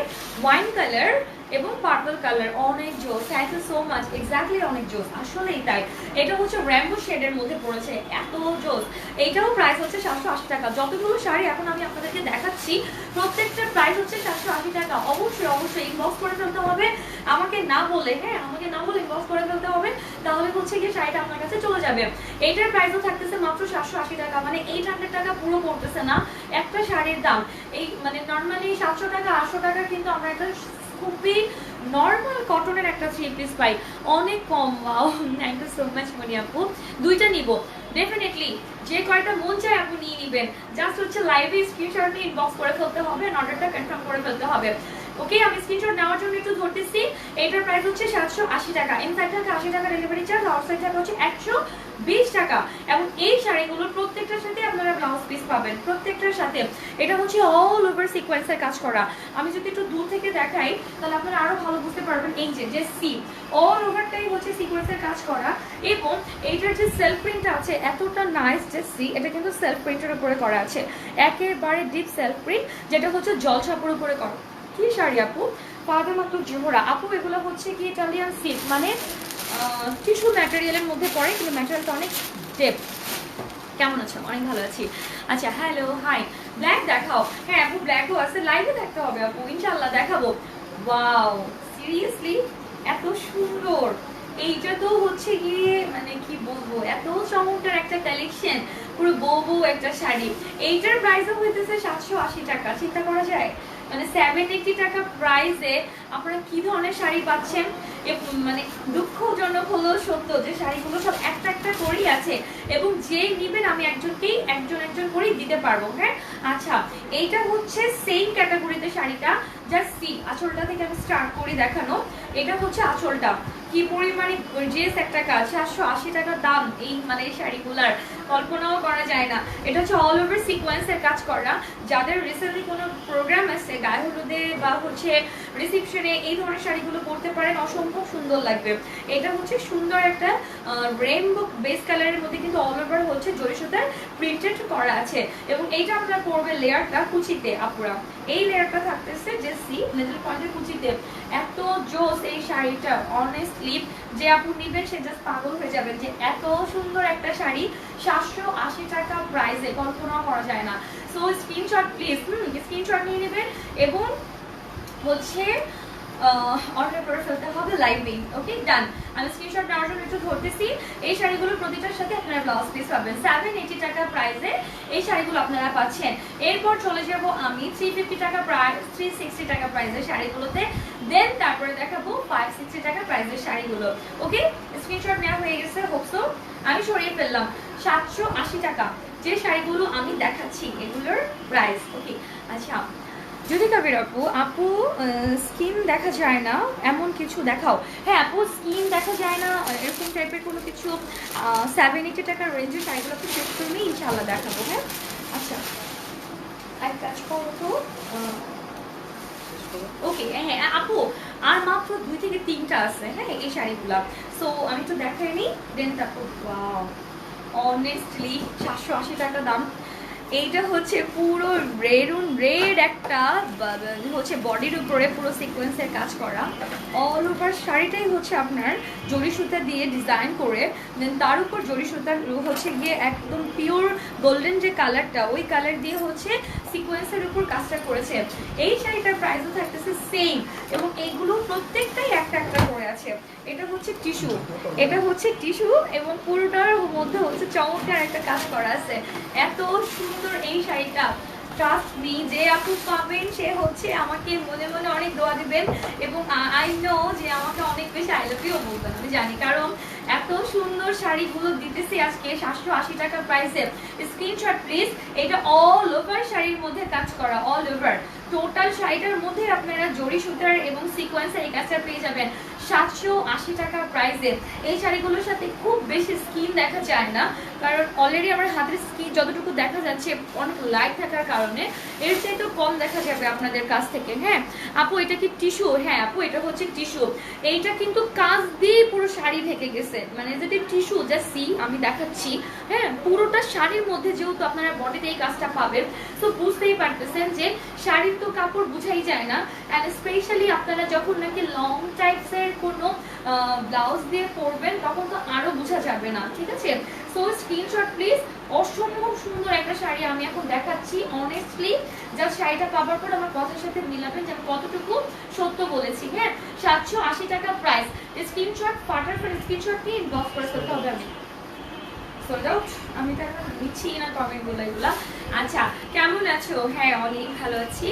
Speaker 1: ওয়াইন কালার এবং পার্পল কালার, অনেক জোস। Thank you so much, exactly অনেক জোস, আসলেই তাই। এটা হচ্ছে র্যাম্বো শেডের মধ্যে পড়েছে, এত জোস। এইটাও প্রাইস হচ্ছে 780 টাকা। যতগুলো শাড়ি এখন আমি আপনাদেরকে দেখাচ্ছি, প্রত্যেকটার প্রাইস হচ্ছে 780 টাকা। অবশ্যই অবশ্যই ইনবক্স করে ফেলতে হবে আমাকে না বলে। হ্যাঁ, আমাকে না বলে ইনবক্স করে ফেলতে হবে, তাহলে হচ্ছে গিয়ে শাড়িটা আপনার কাছে চলে যাবে। এইটার প্রাইসও থাকতেছে মাত্র 780 টাকা, মানে 800 টাকা পুরো পড়তেছে না একটা শাড়ির দাম। এই মানে নর্মালি 700 টাকা 800 টাকা কিন্তু আমরা একটা খুবই নর্মাল কটনের একটা থ্রি পিস পাই, অনেক কম। Wow, thank you so much Moni আপু। দুইটা নিব ডেফিনেটলি, যে কয়টা মন চায় আপনি নিয়ে নিবেন। জাস্ট হচ্ছে লাইভে স্ক্রিনশট নিয়ে ইনবক্স করে ফেলতে হবে, অর্ডারটা কনফার্ম করে ফেলতে হবে। ওকে, আমি স্ক্রিনশট নেওয়ার জন্য একটু ধরতেছি। এটার প্রাইস হচ্ছে 780 টাকা। ইনসাইড টাকা 80 টাকা ডেলিভারি চার্জ, আউটসাইড টাকা হচ্ছে 120 টাকা। এবং এই শাড়িগুলোর প্রত্যেকটার সাথে আপনারা ব্লাউজ পিস পাবেন, প্রত্যেকটার সাথে। এটা হচ্ছে অল ওভার সিকোয়েন্সের কাজ করা। আমি যদি একটু দূর থেকে দেখাই, তাহলে আপনারা আরো ভালো বুঝতে পারবেন। এই যে সি, অল ওভারটাই হচ্ছে সিকোয়েন্সের কাজ করা। এবং এইটার যে সেলফ প্রিন্টটা আছে এতটা নাইস, যে সি, এটা কিন্তু সেলফ প্রিন্টের উপরে করা আছে, একেবারে ডিপ সেলফ প্রিন্ট, যেটা হচ্ছে জলছাপুর উপরে করা। কি শাড়ি আপু? ফাতেমা তো জোহরা আপু, এগুলো হচ্ছে কি ইটালিয়ান সিল্ক, মানে টিস্যু ম্যাটেরিয়ালের মধ্যে পড়ে, কিন্তু ম্যাটেরিয়ালটা অনেক ডেপ। কেমন আছো? অনেক ভালো আছি। আচ্ছা হ্যালো হাই, ব্ল্যাক দেখাও। হ্যাঁ আপু ব্ল্যাকও আছে, লাইভে দেখতে হবে আপু, ইনশাল্লাহ দেখাবো। ওয়াও, সিরিয়াসলি এত সুন্দর। এইটা তো হচ্ছে গিয়ে মানে কি বলবো, এত চমৎকার একটা কালেকশন, পুরো বউ বউ একটা শাড়ি। এইটার প্রাইসও হইতেছে 780 টাকা। চিন্তা করা যায়, মানে 780 টাকা প্রাইসে আপনারা কি ধরনের শাড়ি পাচ্ছেন। মানে দুঃখজনক হলো সত্য যে শাড়িগুলো সব একটা একটা করেই আছে, এবং যে নিবেন আমি একজনকেই একজন করেই দিতে পারবো। হ্যাঁ, আচ্ছা এইটা হচ্ছে সেম ক্যাটাগরিতে শাড়িটা, জাস্ট সি, আঁচলটা থেকে আমি স্টার্ট করি দেখানো। এটা হচ্ছে আঁচলটা, কি পরিমাণে গর্জিয়াস একটা কাজ। 780 টাকা দাম এই মানে এই শাড়িগুলার, কল্পনাও করা যায় না। এটা হচ্ছে অল ওভার সিকোয়েন্সের কাজ করা। যাদের রিসেন্টলি কোনো প্রোগ্রাম আছে, গায়ে হলুদে বা হচ্ছে রিসেপশনে, এই ধরনের শাড়িগুলো পরতে পারেন, অসম্ভব সুন্দর লাগবে। এটা হচ্ছে সুন্দর একটা রেইনবো বেস কালারের মধ্যে, কিন্তু অল ওভার হচ্ছে জরি সুতার প্রিন্টেড করা আছে। এবং এইটা আপনারা পরবে লেয়ারটা কুচিতে আপুরা, এই লেয়ারটা থাকতেছে যে সি মিডল পয়েন্টের কুচিতে। এত জোস এই শাড়িটা, অনেস্টলি যে আপু নিবেন সে জাস্ট পাগল হয়ে যাবেন, যে এত সুন্দর একটা শাড়ি 780 টাকা প্রাইসে, কল্পনা করা যায় না। সো স্ক্রিনশট প্লিজ, স্ক্রিনশট নিয়ে নেবেন। এবং হচ্ছে অর্ডার করে ফেলতে হবে লাইভেই। ওকে ডান। আমি স্ক্রিনশট নেওয়ার জন্য একটু ধরতেছি। এই শাড়িগুলো প্রতিটার সাথে আপনারা ব্লাউজ পিস পাবেন। 780 টাকা প্রাইসে এই শাড়িগুলো আপনারা পাচ্ছেন। এরপর চলে যাব আমি 350 টাকা প্রাইস 360 টাকা প্রাইসের শাড়িগুলোতে, দেন তারপরে দেখাবো 560 টাকা প্রাইসের শাড়িগুলো। ওকে স্ক্রিনশট নেওয়া হয়ে গেছে হোপসো। আমি সরিয়ে ফেললাম 780 টাকা যে শাড়িগুলো আমি দেখাচ্ছি এগুলোর প্রাইস। ওকে আচ্ছা যদি কবির আপু স্কিন দেখা যায় না এমন কিছু দেখাও। হ্যাঁ আপু স্কিন দেখা যায় না এরকম টাইপের কোনো কিছু 780 টাকার রেঞ্জের শাড়িগুলো আপনি চেক করলে ইনশাআল্লাহ দেখাবো। হ্যাঁ আচ্ছা এক কাজ করো তো। ওকে হ্যাঁ আপু আর মাত্র 2 থেকে 3টা আছে হ্যাঁ এই শাড়িগুলা। সো আমি তো দেখাই নি দেন তারপর ওয়াও অনেস্টলি 780 টাকা দাম। এইটা হচ্ছে পুরো রেড একটা হচ্ছে বডির উপরে পুরো সিকোয়েন্সের কাজ করা, অল ওভার শাড়িটাই হচ্ছে আপনার জরি সুতা দিয়ে ডিজাইন করে, দেন তার উপর জরি সুতার হচ্ছে গিয়ে একদম পিওর গোল্ডেন যে কালারটা ওই কালার দিয়ে হচ্ছে সিকোয়েন্সের উপর কাজটা করেছে। এই শাড়িটার প্রাইসও থাকতেছে সেম এবং এইগুলো প্রত্যেকটাই একটা একটা করে আছে। এটা হচ্ছে টিস্যু, এটা হচ্ছে টিস্যু এবং পুরোটার মধ্যে হচ্ছে চমৎকার একটা কাজ করা আছে। এত সুন্দর এই শাড়িটা, ট্রাস্ট মি যে আপু পাবেন সে হচ্ছে আমাকে মনে মনে অনেক দোয়া দিবেন এবং আই নো যে আমাকে অনেক বেশি আই লাভ ইউ বলবেন, আমি জানি, কারণ এত সুন্দর শাড়িগুলো দিতেছি আজকে 780 টাকা প্রাইসে। Screenshot please. এটা অল ওভার শাড়ির মধ্যে কাজ করা, অল ওভার টোটাল শাড়িটার মধ্যে আপনারা জরি সুতার এবং সিকোয়েন্সের এই কাজটা পেয়ে যাবেন 780 টাকা প্রাইসে। এই শাড়িগুলোর সাথে খুব বেশি স্কিন দেখা যায় না, কারণ অলরেডি আমার হাতের স্কিন যতটুকু দেখা যাচ্ছে অনেক লাইট থাকার কারণে এর চাইতে কম দেখা যাবে আপনাদের কাছ থেকে। হ্যাঁ আপু এটা কি টিস্যু? হ্যাঁ আপু এটা হচ্ছে টিস্যু। এইটা কিন্তু কাজ দিয়ে পুরো শাড়ি ঢেকে গেছে, মানে যদি টিস্যু যা সি আমি দেখাচ্ছি। হ্যাঁ পুরোটা শাড়ির মধ্যে যেহেতু আপনারা বডিতে এই কাজটা পাবেন তো বুঝতেই পারতেছেন যে শাড়ির তো কাপড় বুঝাই যায় না। অ্যান্ড স্পেশালি আপনারা যখন নাকি লং টাইপসের কোনো ব্লাউজ দিয়ে পরবেন তখন তো আরো বোঝা যাবে না, ঠিক আছে? So screenshot please. অসম্ভব সুন্দর একটা শাড়ি আমি এখন দেখাচ্ছি অনেস্টলি, জাস্ট শাড়িটা কাভার করে আমার কথার সাথে মিলাবেন যে আমি কতটুকু সত্য বলেছি। হ্যাঁ 780 টাকা প্রাইস। স্ক্রিনশট ফাটাফাট স্ক্রিনশট নিয়ে ইনবক্স করে ফেলতে হবে। আমি তো এখন দিচ্ছি না কমেন্টগুলো এগুলা। আচ্ছা কেমন আছো? হ্যাঁ অনেক ভালো আছি।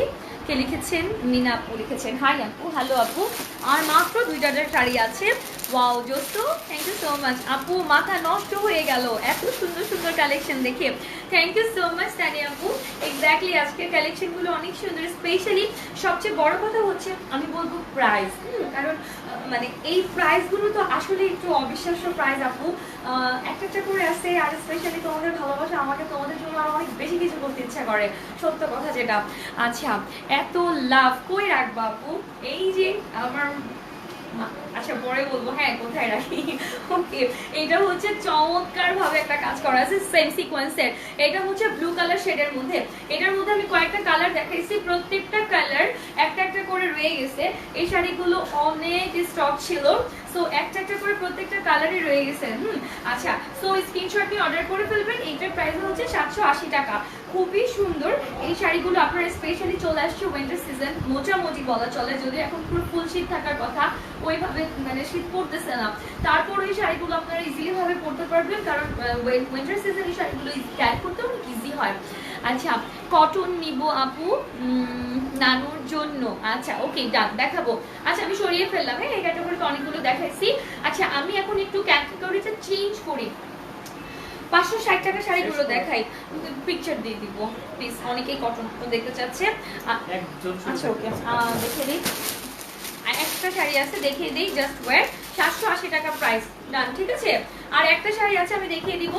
Speaker 1: কে লিখেছেন? মিনা আপু লিখেছেন হাই আপু। হ্যালো আপু আর মাত্র 2টা শাড়ি আছে। ওয়াও জোস্তো থ্যাংক ইউ সো মাচ আপু, মাথা নষ্ট হয়ে গেল এত সুন্দর সুন্দর কালেকশন দেখে। থ্যাংক ইউ সো মাচ তানি আপু। এক্স্যাক্টলি আজকের কালেকশনগুলো অনেক সুন্দর। স্পেশালি সবচেয়ে বড় কথা হচ্ছে আমি বলবো প্রাইস, কারণ মানে এই প্রাইসগুলো তো আসলে একটু অবিশ্বাস্য প্রাইস আপু। একটা একটা করে আছে আর স্পেশালি তোমাদের ভালোবাসা আমাকে তোমাদের জন্য আরো অনেক বেশি কিছু করতে ইচ্ছা করে, সত্য কথা যেটা। আচ্ছা এত লাভ কই রাখবো আপু? এই যে আমার, আচ্ছা পরে বলবো। হ্যাঁ কোথায় রাখি? ওকে এটা হচ্ছে চমৎকার ভাবে একটা কাজ করা আছে সেম সিকোয়েন্সের। এটা হচ্ছে ব্লু কালার শেডের মধ্যে। এটার মধ্যে আমি কয়েকটা কালার দেখাইছি, প্রত্যেকটা কালার একটা একটা করে রয়ে গেছে। এই শাড়িগুলো অনেক স্টক ছিল, সো একটা একটা করে প্রত্যেকটা কালারই রয়ে গেছে। আচ্ছা সো স্ক্রিনশট নিয়ে অর্ডার করে ফেলবেন। এইটার প্রাইস হচ্ছে 780 টাকা। খুবই সুন্দর এই শাড়িগুলো। আপনারা স্পেশালি চলে আসছে উইন্টার সিজন, মোটামুটি বলা চলে, যদি এখন পুরো ফুল শীত থাকার কথা ওইভাবে মানে শীত পড়তেছে না, তারপর এই শাড়িগুলো আপনারা ইজিলি ভাবে পরতে পারবেন, কারণ উইন্টার সিজন এই শাড়িগুলো ক্যারি করতে অনেক ইজি হয়। আচ্ছা কটন নিব আপু নানুর জন্য। আচ্ছা ওকে ডান দেখাবো। আচ্ছা আমি সরিয়ে ফেললাম। হ্যাঁ এই ক্যাটাগরিতে অনেকগুলো দেখাইছি। আচ্ছা আমি এখন একটু ক্যাটাগরিটা চেঞ্জ করি, 560 টাকা শাড়িগুলো দেখাই, পিকচার দিয়ে দিব প্লিজ। অনেকেই কটন দেখতে চাচ্ছে। আচ্ছা ওকে দেখে দিই। একটা শাড়ি আছে দেখিয়ে দিই, জাস্ট ওয়্যার 780 টাকা প্রাইস ডান, ঠিক আছে? আর একটা শাড়ি আছে আমি দেখিয়ে দিব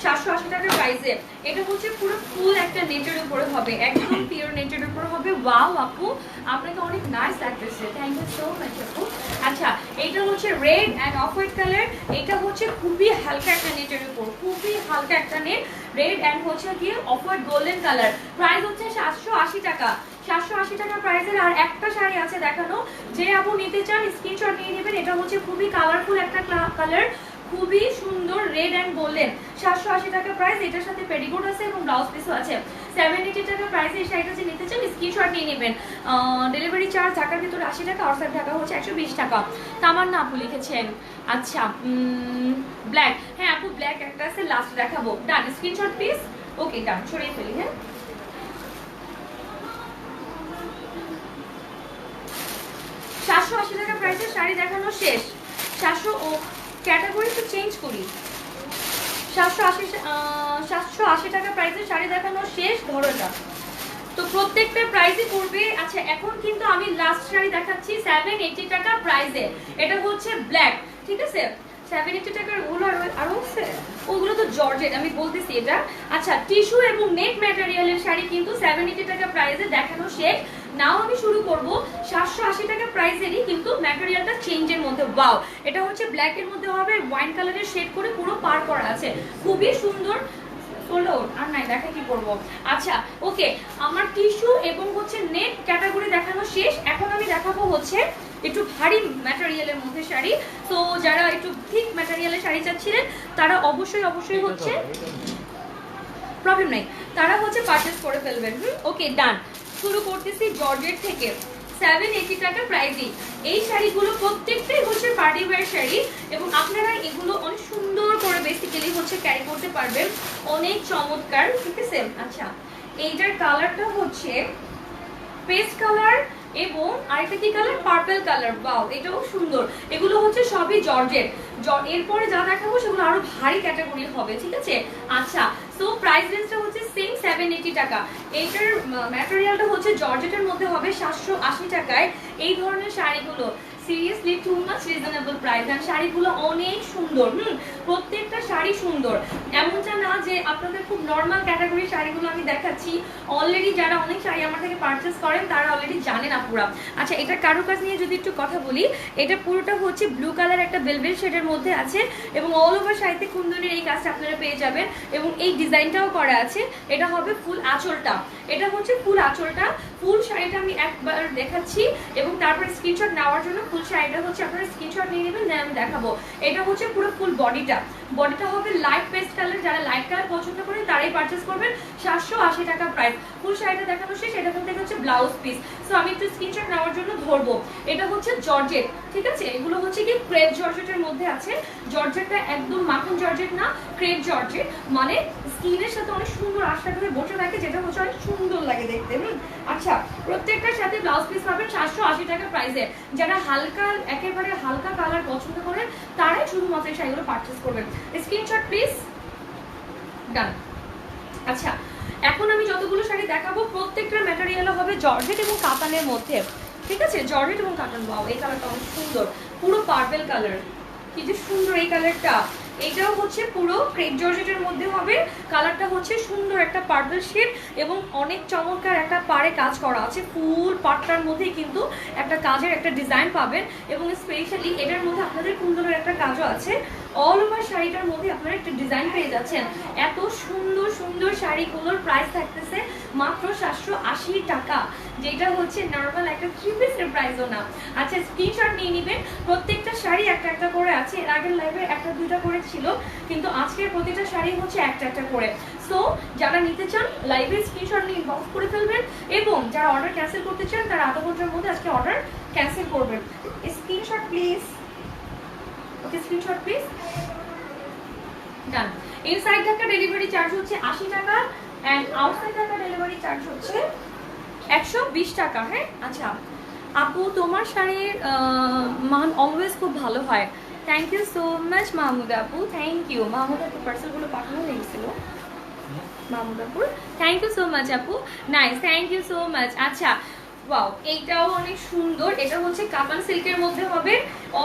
Speaker 1: 780 টাকা প্রাইসে। এটা হচ্ছে পুরো ফুল একটা নেটের উপরে হবে, একদম পিওর নেটের উপরে হবে। ওয়াও আপু আপনাকে অনেক নাইস লাগতেছে, থ্যাংক ইউ সো মাচ আপু। আচ্ছা এটা হচ্ছে red and off white colour. এটা হচ্ছে খুবই হালকা একটা নেটের উপর, খুবই হালকা একটা নেট, রেড অ্যান্ড হচ্ছে গিয়ে off white golden colour. Price হচ্ছে 780 টাকা। 780 টাকা প্রাইসের আর একটা শাড়ি আছে দেখানো, যে আপু নিতে চান স্ক্রিনশট নিয়ে নেবেন। এটা হচ্ছে খুবই কালারফুল একটা কালার, খুবই সুন্দর রেড অ্যান্ড গোল্ডেন। 780 টাকা প্রাইস। এটার সাথে পেটিকোট আছে এবং ব্লাউজ পিসও আছে। 780 টাকা প্রাইসে এই শাড়িটা যে নিতে চান স্ক্রিনশট নিয়ে নেবেন। ডেলিভারি চার্জ ঢাকার ভিতরে 80 টাকা, আউটসাইড ঢাকা হচ্ছে 120 টাকা। তামান্না আপু লিখেছেন। আচ্ছা ব্ল্যাক, হ্যাঁ আপু ব্ল্যাক একটা আছে, লাস্ট দেখাবো। ডান, স্ক্রিনশট প্লিজ। ওকে ডান, সরিয়ে ফেলি। হ্যাঁ 780 টাকা প্রাইসের শাড়ি দেখানো শেষ। 700 ও ক্যাটাগরি তো চেঞ্জ করি। 780 টাকা প্রাইসের শাড়ি দেখানো শেষ। ধরো এটা তো প্রত্যেকটা প্রাইসই পড়বে। আচ্ছা এখন কিন্তু আমি লাস্ট শাড়ি দেখাচ্ছি 780 টাকা প্রাইসে। এটা হচ্ছে ব্ল্যাক, ঠিক আছে? 780 টাকার ওগুলো আরো আছে, ওগুলো তো জর্জেট, আমি বলতেছি এটা। আচ্ছা টিস্যু এবং নেট ম্যাটেরিয়ালের শাড়ি কিন্তু 780 টাকা প্রাইসে দেখানো শেষ। নাও আমি শুরু করব 780 টাকা প্রাইসেরই, কিন্তু ম্যাটেরিয়ালটা চেঞ্জের মধ্যে। ওয়াও, এটা হচ্ছে ব্ল্যাক এর মধ্যে হবে, ওয়াইন কালারের শেড করে পুরো পার করা আছে, খুবই সুন্দর। আর নাই দেখা কি করবো। আচ্ছা ওকে, আমার টিস্যু এবং হচ্ছে নেট ক্যাটাগরি দেখানো শেষ। এখন আমি দেখাবো হচ্ছে একটু ভারী ম্যাটেরিয়ালের মধ্যে শাড়ি। তো যারা একটু থিক ম্যাটেরিয়ালের শাড়ি চাচ্ছিলেন তারা অবশ্যই হচ্ছে প্রবলেম নাই, তারা হচ্ছে পারচেজ করে ফেলবেন। ওকে ডান, শুরু করতেছি জর্জেট থেকে। 780 টাকা প্রাইসই এই শাড়িগুলো প্রত্যেকটাই হচ্ছে পার্টি ওয়্যার শাড়ি, এবং আপনারা এগুলো অনেক সুন্দর করে বেসিক্যালি হচ্ছে ক্যারি করতে পারবেন, অনেক চমৎকার, ঠিক আছে? আচ্ছা এইটার কালারটা হচ্ছে পেস্ট কালার এবং আরেকটা কি কালার, পার্পল কালার। ওয়াও, এটাও সুন্দর। এগুলো হচ্ছে সবই জর্জেট। এরপরে যা দেখাবো সেগুলো আরো ভারী ক্যাটাগরি হবে, ঠিক আছে? আচ্ছা সো প্রাইস রেঞ্জটা হচ্ছে সেম 780 টাকা। এইটার ম্যাটেরিয়ালটা হচ্ছে জর্জেটের মধ্যে হবে 780 টাকায়। এই ধরনের শাড়িগুলো seriously too much reasonable price, আর শাড়িগুলো অনেক সুন্দর। প্রত্যেকটা শাড়ি সুন্দর, এমনটা না যে আপনাদের খুব নর্মাল ক্যাটাগরির শাড়িগুলো আমি দেখাচ্ছি। অলরেডি যারা অনেক শাড়ি আমার থেকে পারচেস করেন তারা অলরেডি জানেন আপুরা। আচ্ছা এটার কারুকাজ নিয়ে যদি একটু কথা বলি, এটা পুরোটা হচ্ছে ব্লু কালার একটা বেলভেট শেডের মধ্যে আছে, এবং অল ওভার শাড়িতে কুন্দনের এই কাজটা আপনারা পেয়ে যাবেন, এবং এই ডিজাইনটাও করা আছে। এটা হবে ফুল আঁচলটা, এটা হচ্ছে ফুল আঁচলটা। ফুল শাড়িটা আমি একবার দেখাচ্ছি, এবং তারপর স্ক্রিনশট নেওয়ার জন্য ফুল শাড়িটা হচ্ছে আপনারা স্ক্রিনশট নিয়ে নেবেন, দেন আমি দেখাবো। এটা হচ্ছে পুরো ফুল বডিটা হবে লাইট পেস্ট কালার। যারা লাইট কালার পছন্দ করেন তারাই পারচেস করবেন। 780 টাকা প্রাইস। ফুল শাড়িটা দেখানো শেষ। এটা থেকে হচ্ছে ব্লাউজ পিস। সো আমি একটু স্ক্রিনশট নেওয়ার জন্য ধরবো। এটা হচ্ছে জর্জেট, ঠিক আছে? এগুলো হচ্ছে কি ক্রেপ জর্জেটের মধ্যে আছে। জর্জেটটা একদম মাখন জর্জেট না, ক্রেপ জর্জেট, মানে স্কিনের সাথে অনেক সুন্দর আশা করে বসে থাকে, যেটা হচ্ছে অনেক সুন্দর লাগে দেখতে। আচ্ছা প্রত্যেকটার সাথে ব্লাউজ পিস পাবেন 780 টাকা প্রাইসে। যারা হালকা, একেবারে হালকা কালার পছন্দ করেন তারাই শুধুমাত্র এই শাড়িগুলো পারচেস করবেন। Screenshot please. ডান। আচ্ছা এখন আমি যতগুলো শাড়ি দেখাবো প্রত্যেকটার ম্যাটেরিয়াল হবে জর্জেট এবং কাতানের মধ্যে, ঠিক আছে? জর্জেট এবং কাতান। ওয়াও, এই কালারটা অনেক সুন্দর, পুরো পার্পল কালার, কি যে সুন্দর এই কালারটা। এটাও হচ্ছে পুরো ক্রেপ জর্জেটের মধ্যে হবে। কালারটা হচ্ছে সুন্দর একটা পার্পল শেড, এবং অনেক চমৎকার একটা পাড়ে কাজ করা আছে। ফুল পাটটার মধ্যে কিন্তু একটা কাজের একটা ডিজাইন পাবেন, এবং স্পেশালি এটার মধ্যে আপনাদের কুন্দনের একটা কাজও আছে। অল ওভার শাড়িটার মধ্যে আপনারা একটা ডিজাইন পেয়ে যাচ্ছেন। এত সুন্দর সুন্দর শাড়িগুলোর প্রাইস থাকতেছে মাত্র 780 টাকা, যেটা হচ্ছে নর্মাল একটা থ্রি পিসের প্রাইসও না। আচ্ছা স্ক্রিনশট নিয়ে নেবেন। প্রত্যেকটা শাড়ি একটা একটা করে আছে। এর আগের লাইভে একটা দুইটা করে ছিল, কিন্তু আজকের প্রতিটা শাড়ি হচ্ছে একটা একটা করে। সো যারা নিতে চান লাইভে স্ক্রিনশট নিয়ে ইনবক্স করে ফেলবেন, এবং যারা অর্ডার ক্যান্সেল করতে চান তারা আধা ঘন্টার মধ্যে আজকে অর্ডার ক্যান্সেল করবেন। Screenshot please. Okay screenshot please. Done. Inside Dhaka delivery charge হচ্ছে 80 টাকা, and outside Dhaka delivery charge হচ্ছে 120 টাকা। হ্যাঁ আচ্ছা আপু তোমার শাড়ির মান অলওয়েজ খুব ভালো হয়। Thank you so much Mahmud আপু, থ্যাংক ইউ। মাহমুদ আপু পার্সেলগুলো পাঠানো লেগেছিল মাহমুদ আপুর, থ্যাংক ইউ সো মাচ আপু, nice, thank you so much. আচ্ছা ওয়াও, এইটাও অনেক সুন্দর। এটা হচ্ছে কাতান সিল্কের মধ্যে হবে,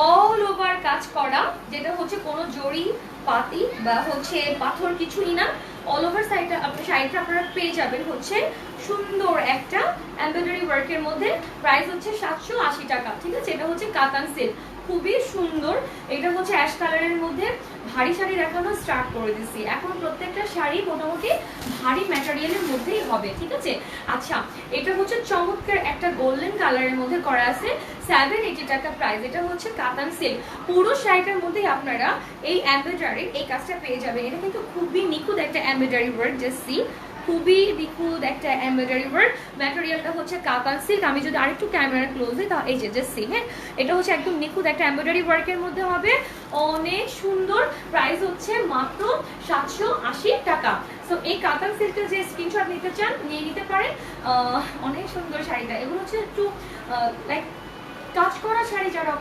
Speaker 1: অল ওভার কাজ করা, যেটা হচ্ছে কোনো জড়ি পাতি বা হচ্ছে পাথর কিছুই না। অল ওভার শাড়িটা আপনারা পেয়ে যাবেন হচ্ছে সুন্দর একটা এমব্রয়ডারি ওয়ার্কের মধ্যে। প্রাইস হচ্ছে 780 টাকা, ঠিক আছে? এটা হচ্ছে কাতান সিল্ক, খুবই সুন্দর। এটা হচ্ছে অ্যাশ কালারের মধ্যে। ভারী শাড়ি দেখানো স্টার্ট করে দিচ্ছি। এখন প্রত্যেকটা শাড়ি মোটামুটি ভারী ম্যাটেরিয়ালের মধ্যেই হবে, ঠিক আছে? আচ্ছা এটা হচ্ছে চমৎকার একটা গোল্ডেন কালারের মধ্যে করা আছে, 780 টাকা প্রাইস। এটা হচ্ছে কাতান সিল্ক। পুরো শাড়িটার মধ্যেই আপনারা এই এমব্রয়ডারি এই কাজটা পেয়ে যাবেন। এটা কিন্তু খুবই নিখুঁত একটা এমব্রয়ডারি ওয়ার্ক, জাস্ট সি, খুবই নিখুঁত একটা এমব্রয়ডারি ওয়ার্ক। ম্যাটেরিয়ালটা হচ্ছে কাতান সিল্ক। আমি যদি আরেকটু ক্যামেরা ক্লোজ দিই তা এই যে জাস্ট সি, হ্যাঁ এটা হচ্ছে একদম নিখুঁত একটা এমব্রয়ডারি ওয়ার্কের মধ্যে হবে, অনেক সুন্দর। প্রাইস হচ্ছে মাত্র 780 টাকা। সো এই কাতান সিল্কের যে স্ক্রিনশট নিতে চান নিয়ে নিতে পারেন। অনেক সুন্দর শাড়িটা, এগুলো হচ্ছে একটু লাইক কাজ করা শাড়ি, যারা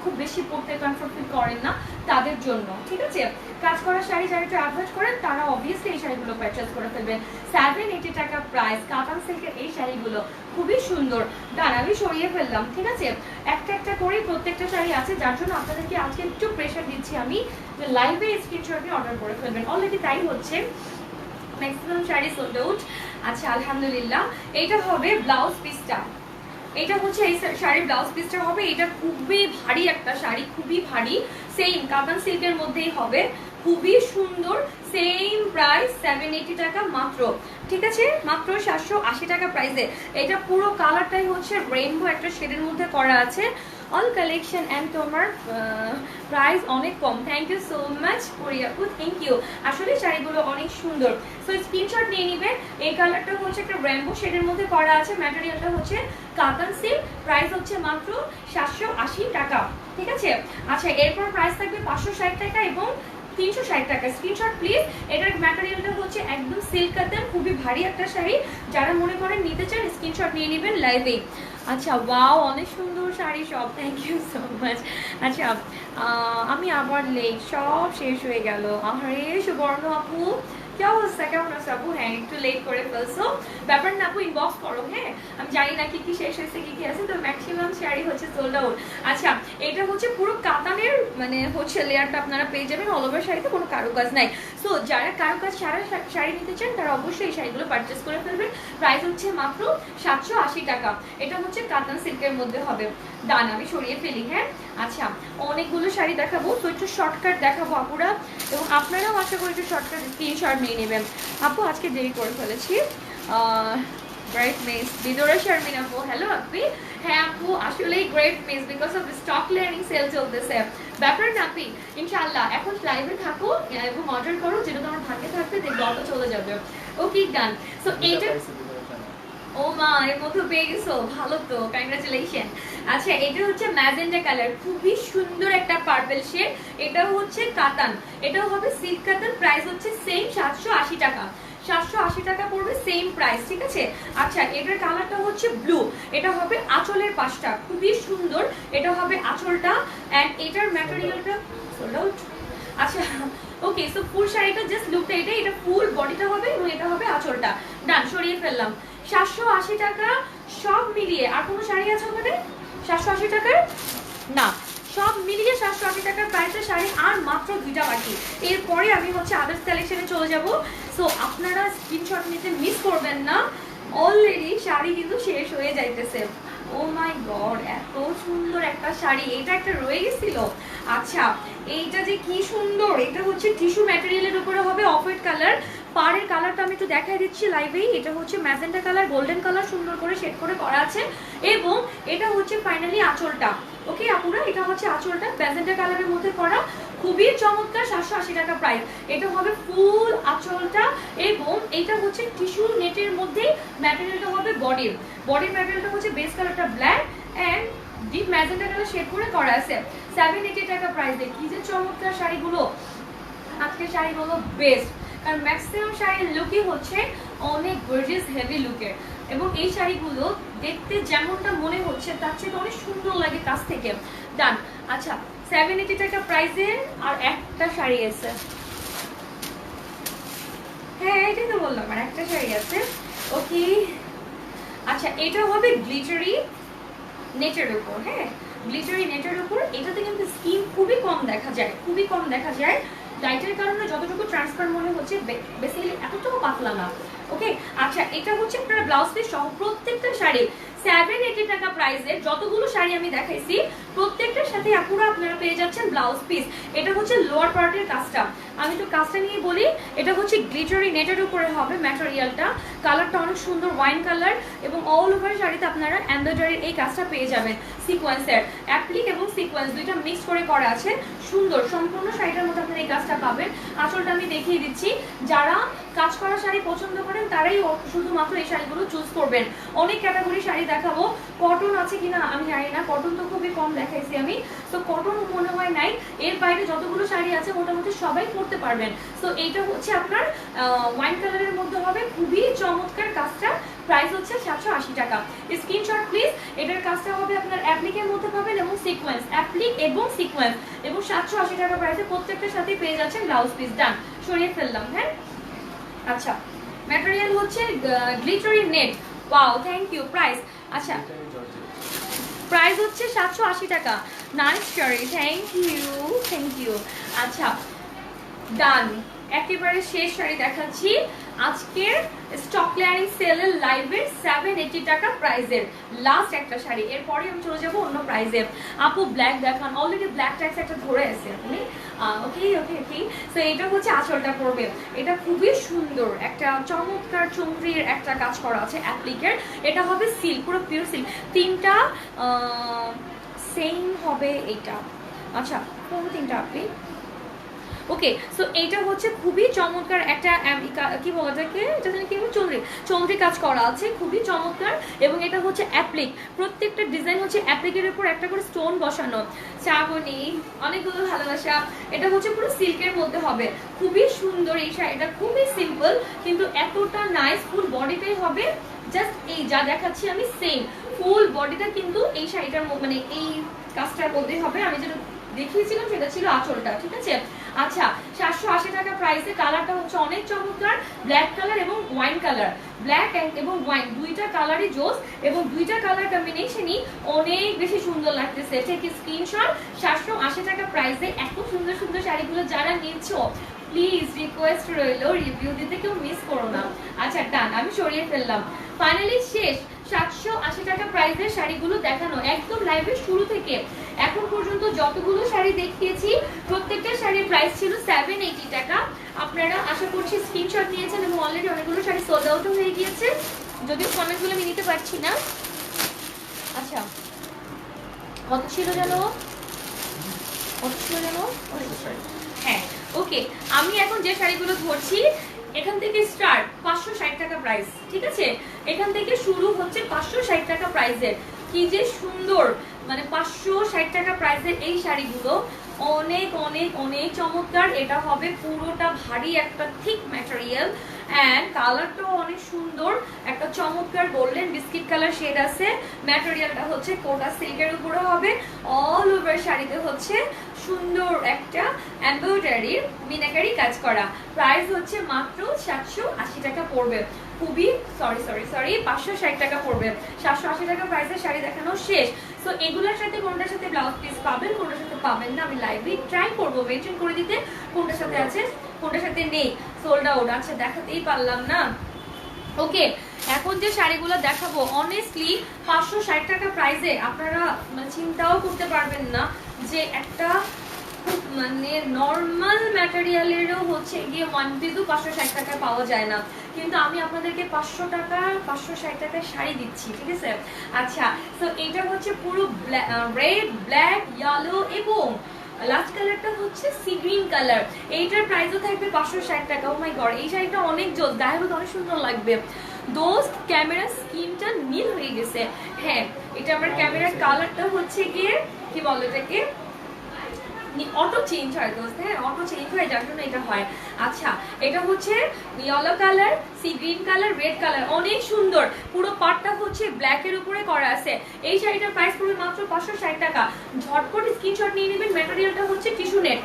Speaker 1: খুব বেশি পরতে কমফর্ট ফিল করেন না তাদের জন্য, ঠিক আছে। কাজ করা শাড়ি যারা একটু অ্যাভয়েড করেন তারা অবভিয়াসলি এই শাড়িগুলো পারচেজ করে ফেলবেন। 780 টাকা প্রাইস কাতান সিল্কের এই শাড়িগুলো খুবই সুন্দর। ডান, আমি সরিয়ে ফেললাম, ঠিক আছে। একটা একটা করে প্রত্যেকটা শাড়ি আছে, যার জন্য আপনাদেরকে আজকে একটু প্রেশার দিচ্ছি আমি যে লাইভে স্ক্রিনশট নিয়ে অর্ডার করে ফেলবেন। অলরেডি তাই হচ্ছে, ম্যাক্সিমাম শাড়ি সোল্ড আউট। আচ্ছা আলহামদুলিল্লাহ। এইটা হবে ব্লাউজ পিসটা, এটা হচ্ছে এই শাড়ির ব্লাউজ পিসটা হবে। এটা খুবই ভারী একটা শাড়ি, খুবই ভারী, সেম কাতান সিল্কের মধ্যেই হবে, খুবই সুন্দর। সেম প্রাইস 780 টাকা মাত্র, ঠিক আছে, মাত্র 780 টাকা প্রাইসে। এটা পুরো কালারটাই হচ্ছে রেইনবো একটা শেডের মধ্যে করা আছে। অল কালেকশন অ্যান্ড তোমার প্রাইস অনেক কম। থ্যাংক ইউ সো মাচ পরিয়াপু, থ্যাংক ইউ। আসলে শাড়িগুলো অনেক সুন্দর। সো স্ক্রিনশট নিয়ে নিবেন। এই কালারটা হচ্ছে একটা রেইনবো শেডের মধ্যে করা আছে, ম্যাটেরিয়ালটা হচ্ছে কাতান সিল্ক, প্রাইস হচ্ছে মাত্র 780 টাকা, ঠিক আছে। আচ্ছা এরপর প্রাইস থাকবে 560 টাকা এবং 360 টাকা। Screenshot please. এটার ম্যাটেরিয়ালটা হচ্ছে একদম সিল্ক কাতান, খুবই ভারী একটা শাড়ি। যারা মনে করেন নিতে চান স্ক্রিনশট নিয়ে নেবেন লাইভে। আচ্ছা ওয়াও, অনেক সুন্দর শাড়ি সব, থ্যাংক ইউ সো মাচ। আচ্ছা আমি আবার লেট, সব শেষ হয়ে গেল। আরে সুবর্ণ আপু কি অবস্থা, কেমন আছো আপু? হ্যাঁ একটু লেট করে ফেলছো, ব্যাপার না আপু, ইনবক্স করো। হ্যাঁ আমি জানি না কি কি শেষ হয়েছে, কি কি আছে, তো ম্যাক্সিমাম শাড়ি হচ্ছে সোল্ড আউট। আচ্ছা এটা হচ্ছে পুরো কাতানের হচ্ছে লেয়ারটা আপনারা পেয়ে যাবেন। অল ওভার শাড়িতে কোনো কারুকাজ নাই। সো যারা কারুকাজ সারা শাড়ি নিতে চান তারা অবশ্যই এই শাড়িগুলো পারচেস করে ফেলবেন। প্রাইস হচ্ছে মাত্র 780 টাকা। এটা হচ্ছে কাতান সিল্কের মধ্যে হবে। ডান, আমি সরিয়ে ফেলি। হ্যাঁ আচ্ছা অনেকগুলো শাড়ি দেখাবো, তো একটু শর্টকাট দেখাবো আপুরা, এবং আপনারাও আশা করি একটু শর্টকাট স্ক্রিনশট নিয়ে নেবেন। আপু আজকে দেরি করে ফেলেছি। গ্রেট মিস বিদুরা শারমিন আপু, হ্যালো আপনি। হ্যাঁ আপু আসলেই great miss, because of stock clearing sell চলতেছে। ব্যাপার না আপনি, ইনশাআল্লাহ এখন লাইভে থাকো এবং অর্ডার করো, যেটা তোমার ভাগ্যে থাকবে দেখবে অটো চলে যাবে। ওকে ডান। সো এইটা, ও মা এর মধ্যে পেয়ে গেছো, ভালো তো, কংগ্রাচুলেশন। আচ্ছা এটা হচ্ছে ম্যাজেন্টা কালার, খুবই সুন্দর একটা পার্পল শেড। এটাও হচ্ছে কাতান, এটাও হবে সিল্ক কাতান। প্রাইস হচ্ছে সেম 780 টাকা। 780 টাকা পড়বে, সেম প্রাইস, ঠিক আছে। আচ্ছা এটার কালারটা হচ্ছে ব্লু, এটা হবে আঁচলের পাশটা, খুবই সুন্দর। এটা হবে আঁচলটা, এন্ড এটার ম্যাটেরিয়ালটা সোল্ড আউট। আচ্ছা ওকে, সো ফুল শাড়িটা জাস্ট লুকটা এটাই, এটা ফুল বডিটা হবে এবং এটা হবে আঁচলটা। ডান, সরিয়ে ফেললাম। 780 টাকা সব মিলিয়ে। আর কোনো শাড়ি আছে আমাদের 780 টাকার? না, সব মিলিয়ে 780 টাকার প্রাইসের শাড়ি আর মাত্র 2টা বাকি। এরপরে আমি হচ্ছে আদার্স কালেকশনে চলে যাব। সো আপনারা স্ক্রিনশট নিতে মিস করবেন না, অলরেডি শাড়ি কিন্তু শেষ হয়ে যাইতেছে। ও মাই গড, এত সুন্দর একটা শাড়ি, এটা একটা রয়ে গেছিল। আচ্ছা এইটা যে কি সুন্দর, এটা হচ্ছে টিস্যু ম্যাটেরিয়ালের উপরে হবে, অফ হোয়াইট কালার। পাড়ের কালারটা আমি একটু দেখাই দিচ্ছি লাইভেই। এটা হচ্ছে ম্যাজেন্টা কালার, গোল্ডেন কালার সুন্দর করে শেড করে করা আছে, এবং এটা হচ্ছে ফাইনালি আঁচলটা। ওকে আপুরা, এটা হচ্ছে আঁচলটা ম্যাজেন্টা কালারের মধ্যে করা, খুবই চমৎকার। 780 টাকা প্রাইস। এটা হবে ফুল আঁচলটা, এবং এটা হচ্ছে টিস্যু নেটের মধ্যে ম্যাটেরিয়ালটা হবে বডির ম্যাটেরিয়ালটা হচ্ছে বেস কালারটা black and deep magenta colour shade করে করা আছে। 780 টাকা প্রাইসে। কি যে চমৎকার শাড়িগুলো, আজকের শাড়িগুলো বেস্ট, কারণ ম্যাক্সিমাম শাড়ির লুকই হচ্ছে অনেক গর্জিয়াস হেভি লুকের, এবং এই শাড়িগুলো দেখতে যেমনটা মনে হচ্ছে তার চেয়ে অনেক সুন্দর লাগে কাছ থেকে। ডান। আচ্ছা 780 টাকা প্রাইসে আর একটা শাড়ি আছে। হ্যাঁ এটাই তো বললাম, আর একটা শাড়ি আছে। ওকে আচ্ছা এটা হবে গ্লিটারি নেটের উপর। হ্যাঁ গ্লিটারি নেটের উপর, এটাতে কিন্তু স্কিন খুবই কম দেখা যায়, লাইটের কারণে যতটুকু ট্রান্সপার মনে হচ্ছে, বেসিক্যালি এতটাও পাতলা না। ওকে আচ্ছা এটা হচ্ছে আপনারা ব্লাউজ পিস সহ প্রত্যেকটা শাড়ি 780 টাকা প্রাইসের যতগুলো শাড়ি আমি দেখাইছি প্রত্যেকটার সাথে আপুরা আপনারা পেয়ে যাচ্ছেন ব্লাউজ পিস। এটা হচ্ছে লোয়ার পার্টের কাজটা, আমি তো কাজটা নিয়ে বলি। এটা হচ্ছে গ্লিটারি নেটের উপরে হবে ম্যাটেরিয়ালটা, কালারটা অনেক সুন্দর ওয়াইন কালার, এবং অল ওভার শাড়িতে আপনারা এমব্রয়ডারির এই কাজটা পেয়ে যাবেন। সিকোয়েন্সের অ্যাপ্লিক এবং সিকোয়েন্স দুইটা মিক্স করে করা আছে, সুন্দর সম্পূর্ণ শাড়িটার মধ্যে আপনারা এই কাজটা পাবেন। আঁচলটা আমি দেখিয়ে দিচ্ছি, যারা কাজ করা শাড়ি পছন্দ করেন তারাই শুধুমাত্র এই শাড়িগুলো চুজ করবেন। অনেক ক্যাটাগরি শাড়ি দেখাবো, কটন আছে কিনা আমি জানি না, কটন তো খুবই কম দেখাইছি আমি, তো কটন মনে হয় নাই। এর বাইরে যতগুলো শাড়ি আছে মোটামুটি সবাই পরতে পারবেন। তো এইটা হচ্ছে আপনার ওয়াইন কালারের মধ্যে হবে, খুবই চমৎকার কাজটা। প্রাইস হচ্ছে 780 টাকা। Screenshot please. এটার কাজটা হবে আপনার অ্যাপ্লিকের মধ্যে পাবেন এবং সিকোয়েন্স, অ্যাপ্লিক এবং সিকোয়েন্স, এবং 780 টাকা প্রাইসে প্রত্যেকটার সাথে পেয়ে যাচ্ছেন ব্লাউজ পিস। ডান, সরিয়ে ফেললাম। হ্যাঁ আচ্ছা, ম্যাটেরিয়াল হচ্ছে glittery net. Wow, thank you. Price আচ্ছা, প্রাইস হচ্ছে 780 টাকা। Nice sari, thank you, thank you. আচ্ছা ডান, একেবারে শেষ শাড়ি দেখাচ্ছি আজকের স্টক ক্লিয়ারিং সেলের লাইভের 780 টাকা প্রাইসের লাস্ট একটা শাড়ি। এরপরে আমি চলে যাবো অন্য প্রাইসে। আপু ব্ল্যাক দেখান, অলরেডি ব্ল্যাক ট্যাক্স একটা ধরে আছে আপনি। ওকে ওকে ওকে। তো এটা হচ্ছে আঁচলটা পড়বে, এটা খুবই সুন্দর একটা চমৎকার চুমরির একটা কাজ করা আছে অ্যাপ্লিকের। এটা হবে সিল্ক, পুরো পিওর সিল্ক। তিনটা সেম হবে এইটা। আচ্ছা কোন তিনটা আপনি? ওকে, সো এইটা হচ্ছে খুবই চমৎকার একটা কি বলা যায়, এটা কি চন্দ্রি কাজ করা আছে, খুবই চমৎকার। এবং এটা হচ্ছে অ্যাপ্লিক, প্রত্যেকটা ডিজাইন হচ্ছে অ্যাপ্লিকের উপর একটা করে স্টোন বসানো। চাবনি, অনেকগুলো ভালোবাসা। এটা হচ্ছে পুরো সিল্কের মধ্যে হবে, খুবই সুন্দর এই শাড়িটা, খুবই সিম্পল কিন্তু এতটা নাইস। ফুল বডিটাই হবে জাস্ট এই যা দেখাচ্ছি আমি সেম ফুল বডিটা, কিন্তু এই শাড়িটার মানে এই কাজটার মধ্যে হবে। আমি যেটা দেখিয়েছিলাম সেটা ছিল আঁচলটা, ঠিক আছে। আচ্ছা 780 টাকা প্রাইসে। কালারটা হচ্ছে অনেক চমৎকার, ব্ল্যাক কালার এবং ওয়াইন কালার। ব্ল্যাক এবং ওয়াইন দুইটা কালারই জোস, এবং দুইটা কালার কম্বিনেশনই অনেক বেশি সুন্দর লাগতেছে। ঠিক স্ক্রিনশট। 780 টাকা প্রাইসে এত সুন্দর সুন্দর শাড়িগুলো যারা নিচ্ছ প্লিজ রিকোয়েস্ট রইল রিভিউ দিতে কেউ মিস করো না। আচ্ছা ডান, আমি সরিয়ে ফেললাম। ফাইনালি শেষ 780 টাকা প্রাইসের শাড়িগুলো দেখানো একদম লাইভের শুরু থেকে এখন পর্যন্ত যতগুলো শাড়ি দেখিয়েছি প্রত্যেকটা শাড়ির প্রাইস ছিল 780 টাকা। আপনারা আশা করছি স্ক্রিনশট নিয়েছেন এবং অলরেডি অনেকগুলো শাড়ি সোল্ড আউট হয়ে গিয়েছে, যদিও কমেন্টগুলো আমি নিতে পারছি না। আচ্ছা কত ছিল জানো, হ্যাঁ ওকে। আমি এখন যে শাড়িগুলো ধরছি এখান থেকে স্টার্ট 560 টাকা প্রাইস, ঠিক আছে। এখান থেকে শুরু হচ্ছে 560 টাকা প্রাইসের। কি যে সুন্দর, মানে 560 টাকা প্রাইসের এই শাড়িগুলো অনেক অনেক অনেক চমৎকার। এটা হবে পুরোটা ভারী একটা থিক ম্যাটেরিয়াল, এন্ড কালারটাও অনেক সুন্দর, একটা চমৎকার গোল্ডেন বিস্কিট কালার শেড আছে। ম্যাটেরিয়ালটা হচ্ছে কোটা সিল্কের উপরে হবে, অল ওভার শাড়িতে হচ্ছে সুন্দর একটা এমব্রয়ডারির মিনাকারি কাজ করা। প্রাইস হচ্ছে মাত্র 780 টাকা পড়বে। খুবই সরি 560 টাকা পড়বে। 780 টাকা প্রাইসের শাড়ি দেখানো শেষ। সো এগুলোর সাথে কোনটার সাথে ব্লাউজ পিস পাবেন, কোনটার সাথে পাবেন না, আমি লাইভে ট্রাই করবো মেনশন করে দিতে কোনটার সাথে আছে কোনটার সাথে নেই। সোল্ড আউট, আচ্ছা দেখাতেই পারলাম না। ওকে, এখন যে শাড়িগুলো দেখাবো অনেস্টলি 560 টাকা প্রাইসে আপনারা চিন্তাও করতে পারবেন না যে একটা মানে নর্মাল ম্যাটেরিয়ালেরও হচ্ছে গিয়ে 1 পিসও 560 টাকায় পাওয়া যায় না, কিন্তু আমি আপনাদেরকে 500 টাকা 560 টাকায় শাড়ি দিচ্ছি, ঠিক আছে। আচ্ছা তো এটা হচ্ছে পুরো রেড, ব্ল্যাক, ইয়েলো এবং লাস্ট কালারটা হচ্ছে সি গ্রিন কালার। এইটার প্রাইসও থাকবে 560 টাকা। ও মাই গড, এই শাড়িটা অনেক জোস, গায়ে হলুদ অনেক সুন্দর লাগবে। দোস্ত ক্যামেরা স্কিনটা নীল হয়ে গেছে। হ্যাঁ এটা আমার ক্যামেরার কালারটা হচ্ছে গিয়ে কি বলে এটাকে, অটো চেঞ্জ হয় দোস্ত, হ্যাঁ অটো চেঞ্জ হয় যার জন্য এটা হয়। আচ্ছা এটা হচ্ছে yellow colour, C green colour, red colour, অনেক সুন্দর। পুরো পাটটা হচ্ছে ব্ল্যাক এর উপরে করা আছে। এই শাড়িটার প্রাইস পড়বে মাত্র 560 টাকা। ঝটপট স্ক্রিনশট নিয়ে নেবেন। ম্যাটেরিয়ালটা হচ্ছে tissue net,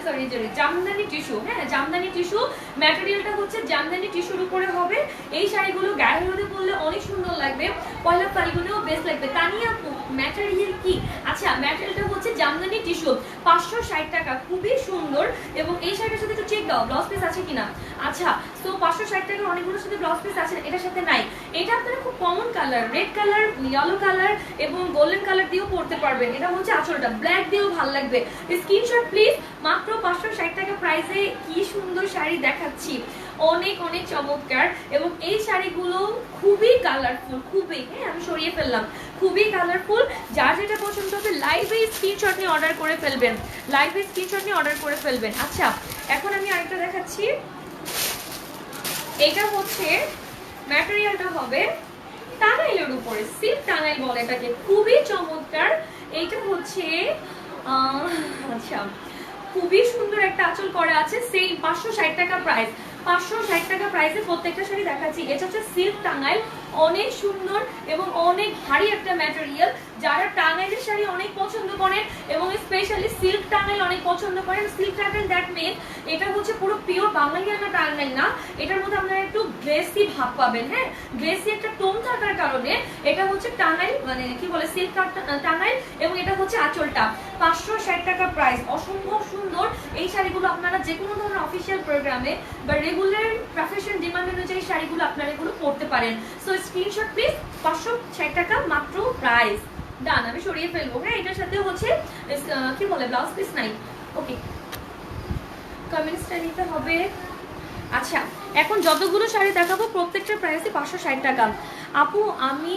Speaker 1: sorry Jamdani tissue, হ্যাঁ জামদানি টিস্যু। ম্যাটেরিয়ালটা হচ্ছে জামদানি টিস্যুর উপরে হবে। এই শাড়িগুলো গায়ে হলুদে পরলে অনেক সুন্দর লাগবে।
Speaker 2: পয়লা ফাল্গুনেও বেস্ট লাগবে। তানিয়া আপু ম্যাটেরিয়াল কি? আচ্ছা ম্যাটেরিয়ালটা হচ্ছে জামদানি টিস্যু, 560 টাকা, খুবই সুন্দর। এবং এই শাড়িটার সাথে একটু চেক দাও ব্লাউজ পিস আছে কিনা। আচ্ছা তো 560 টাকার অনেকগুলোর সাথে ব্লাউজ পিস আছে, এটার সাথে নাই। এটা আপনারা খুব common colour, red colour, yellow colour এবং গোল্ডেন কালার দিয়েও পরতে পারবেন। এটা হচ্ছে আঁচলটা, ব্ল্যাক দিয়েও ভালো লাগবে। Screenshot please. মাত্র 560 টাকা প্রাইসে কি সুন্দর শাড়ি দেখাচ্ছি, অনেক অনেক চমৎকার। এবং এই শাড়িগুলো খুবই কালারফুল, খুবই, হ্যাঁ আমি সরিয়ে ফেললাম, খুবই কালারফুল। যার যেটা পছন্দ হবে লাইভে স্ক্রিনশট নিয়ে অর্ডার করে ফেলবেন, লাইভে স্ক্রিনশট নিয়ে অর্ডার করে ফেলবেন। আচ্ছা এখন আমি আরেকটা দেখাচ্ছি। এটা হচ্ছে ম্যাটেরিয়ালটা হবে টাঙ্গাইলের উপরে, সিল্ক টাঙ্গাইল বলে এটাকে, খুবই চমৎকার। এইটা হচ্ছে আচ্ছা খুবই সুন্দর একটা আঁচল করা আছে, সেই 560 টাকা প্রাইস, 560 টাকা প্রাইসে প্রত্যেকটা শাড়ি দেখাচ্ছি। এটা হচ্ছে সিল্ক টাঙ্গাইল, অনেক সুন্দর এবং অনেক ভারী একটা ম্যাটেরিয়াল। যারা টাঙ্গাইলের শাড়ি অনেক পছন্দ করেন এবং স্পেশালি সিল্ক টাঙ্গাইল অনেক পছন্দ করেন, সিল্ক টাঙ্গাইল দ্যাট মিন এটা হচ্ছে পুরো পিওর বাঙালিয়ানা টাঙ্গাইল না, এটার মধ্যে আপনারা একটু গ্রেসি ভাব পাবেন। হ্যাঁ গ্রেসি একটা টোন থাকার কারণে এটা হচ্ছে টাঙ্গাইল, মানে কি বলে সিল্ক টাঙ্গাইল। এবং এটা হচ্ছে আঁচলটা, 560 টাকা প্রাইস, অসম্ভব সুন্দর। এই শাড়িগুলো আপনারা যে কোনো ধরনের অফিসিয়াল প্রোগ্রামে বা রেগুলার প্রফেশন ডিমান্ড অনুযায়ী শাড়িগুলো আপনারা এগুলো পরতে পারেন। So screenshot please. 560 টাকা মাত্র প্রাইস, ডান। আমি সরিয়ে ফেলবো। হ্যাঁ এটার সাথে হচ্ছে কি বলে ব্লাউজ পিস নাই। ওকে কমেন্টসটা নিতে হবে। আচ্ছা এখন যতগুলো শাড়ি দেখাবো প্রত্যেকটার প্রাইসই 560 টাকা। আপু আমি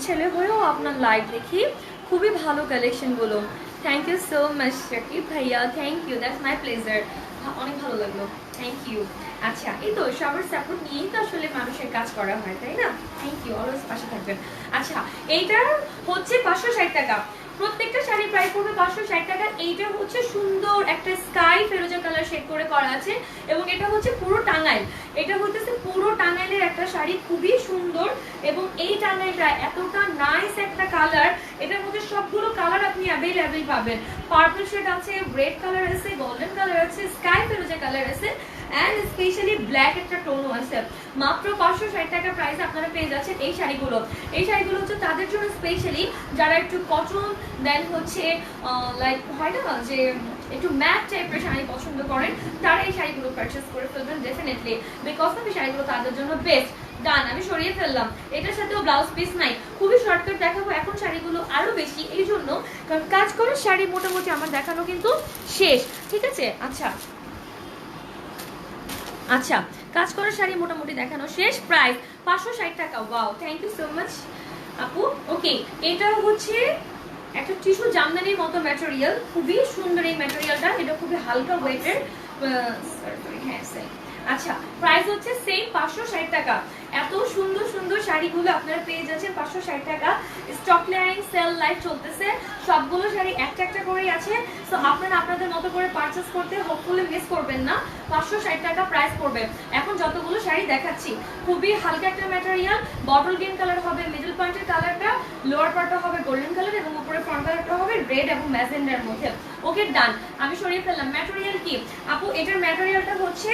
Speaker 2: ছেলে হয়েও আপনার লাইভ দেখি, খুবই ভালো কালেকশনগুলো। Thank you so much Shakib ভাইয়া, thank you, that's my pleasure, অনেক ভালো লাগলো, থ্যাংক ইউ। আচ্ছা এই তো সবার সাপোর্ট নিয়েই তো আসলে মানুষের কাজ করা হয়, তাই না? থ্যাংক ইউ, অলওয়েজ পাশে থাকবেন। আচ্ছা এইটা হচ্ছে 560 টাকা, প্রত্যেকটা শাড়ি প্রাইস পড়বে 560 টাকা। এইটা হচ্ছে সুন্দর একটা স্কাই ফেরোজা কালার শেড করে করা আছে এবং এটা হচ্ছে পুরো টাঙ্গাইল, এটা হচ্ছে পুরো টাঙ্গাইলের একটা শাড়ি, খুবই সুন্দর। এবং এই টাঙ্গাইলটা এতটা নাইস একটা কালার, এটার মধ্যে সবগুলো কালার আপনি অ্যাভেলেবেল পাবেন। পার্পল শেড আছে, রেড কালার আছে, গোল্ডেন কালার আছে, স্কাই ফেরোজা কালার আছে অ্যান্ড স্পেশালি ব্ল্যাক একটা টোনও আছে। মাত্র 560 টাকা প্রাইস আপনারা পেয়ে যাচ্ছেন এই শাড়িগুলো। এই শাড়িগুলো হচ্ছে তাদের জন্য স্পেশালি যারা একটু কটন দেন হচ্ছে লাইক হয় না যে একটু ম্যাট টাইপের শাড়ি পছন্দ করেন, তারা এই শাড়িগুলো পারচেস করে ফেলবেন ডেফিনেটলি, বিকজ অফ এই শাড়িগুলো তাদের জন্য বেস্ট। ডান, আমি সরিয়ে ফেললাম। এটার সাথেও ব্লাউজ পিস নাই, খুবই শর্টকাট দেখাবো এখন শাড়িগুলো আরো বেশি, এই জন্য কারণ কাজ করার শাড়ি মোটামুটি আমার দেখানো কিন্তু শেষ, ঠিক আছে? আচ্ছা আচ্ছা কাজ করার শাড়ি মোটামুটি দেখানো শেষ, প্রাইস 560 টাকা। Wow, thank you so much আপু। ওকে এটা হচ্ছে একটা টিস্যু জামদানির মতো ম্যাটেরিয়াল, খুবই সুন্দর এই ম্যাটেরিয়ালটা, এটা খুবই হালকা ওয়েটের। হ্যাঁ আচ্ছা প্রাইস হচ্ছে সেম 560 টাকা। এত সুন্দর সুন্দর শাড়িগুলো আপনারা পেয়ে যাচ্ছেন 560 টাকা। স্টক ক্লিয়ারিং সেল লাইভ চলতেছে, সবগুলো শাড়ি একটা একটা করেই আছে। সো আপনারা আপনাদের মতো করে পারচেস করতে হোপফুলি মিস করবেন না। 560 টাকা প্রাইস পড়বে। এখন যতগুলো শাড়ি দেখাচ্ছি খুবই হালকা একটা ম্যাটেরিয়াল, বটল গ্রিন কালার হবে মিডল পয়েন্টের কালারটা, লোয়ার পার্টটা হবে গোল্ডেন কালার এবং উপরে ফ্রন্ট কালারটা হবে রেড এবং ম্যাজেন্ডার মধ্যে। ওকে ডান, আমি সরিয়ে ফেললাম। ম্যাটেরিয়াল কি আপু? এটার ম্যাটেরিয়ালটা হচ্ছে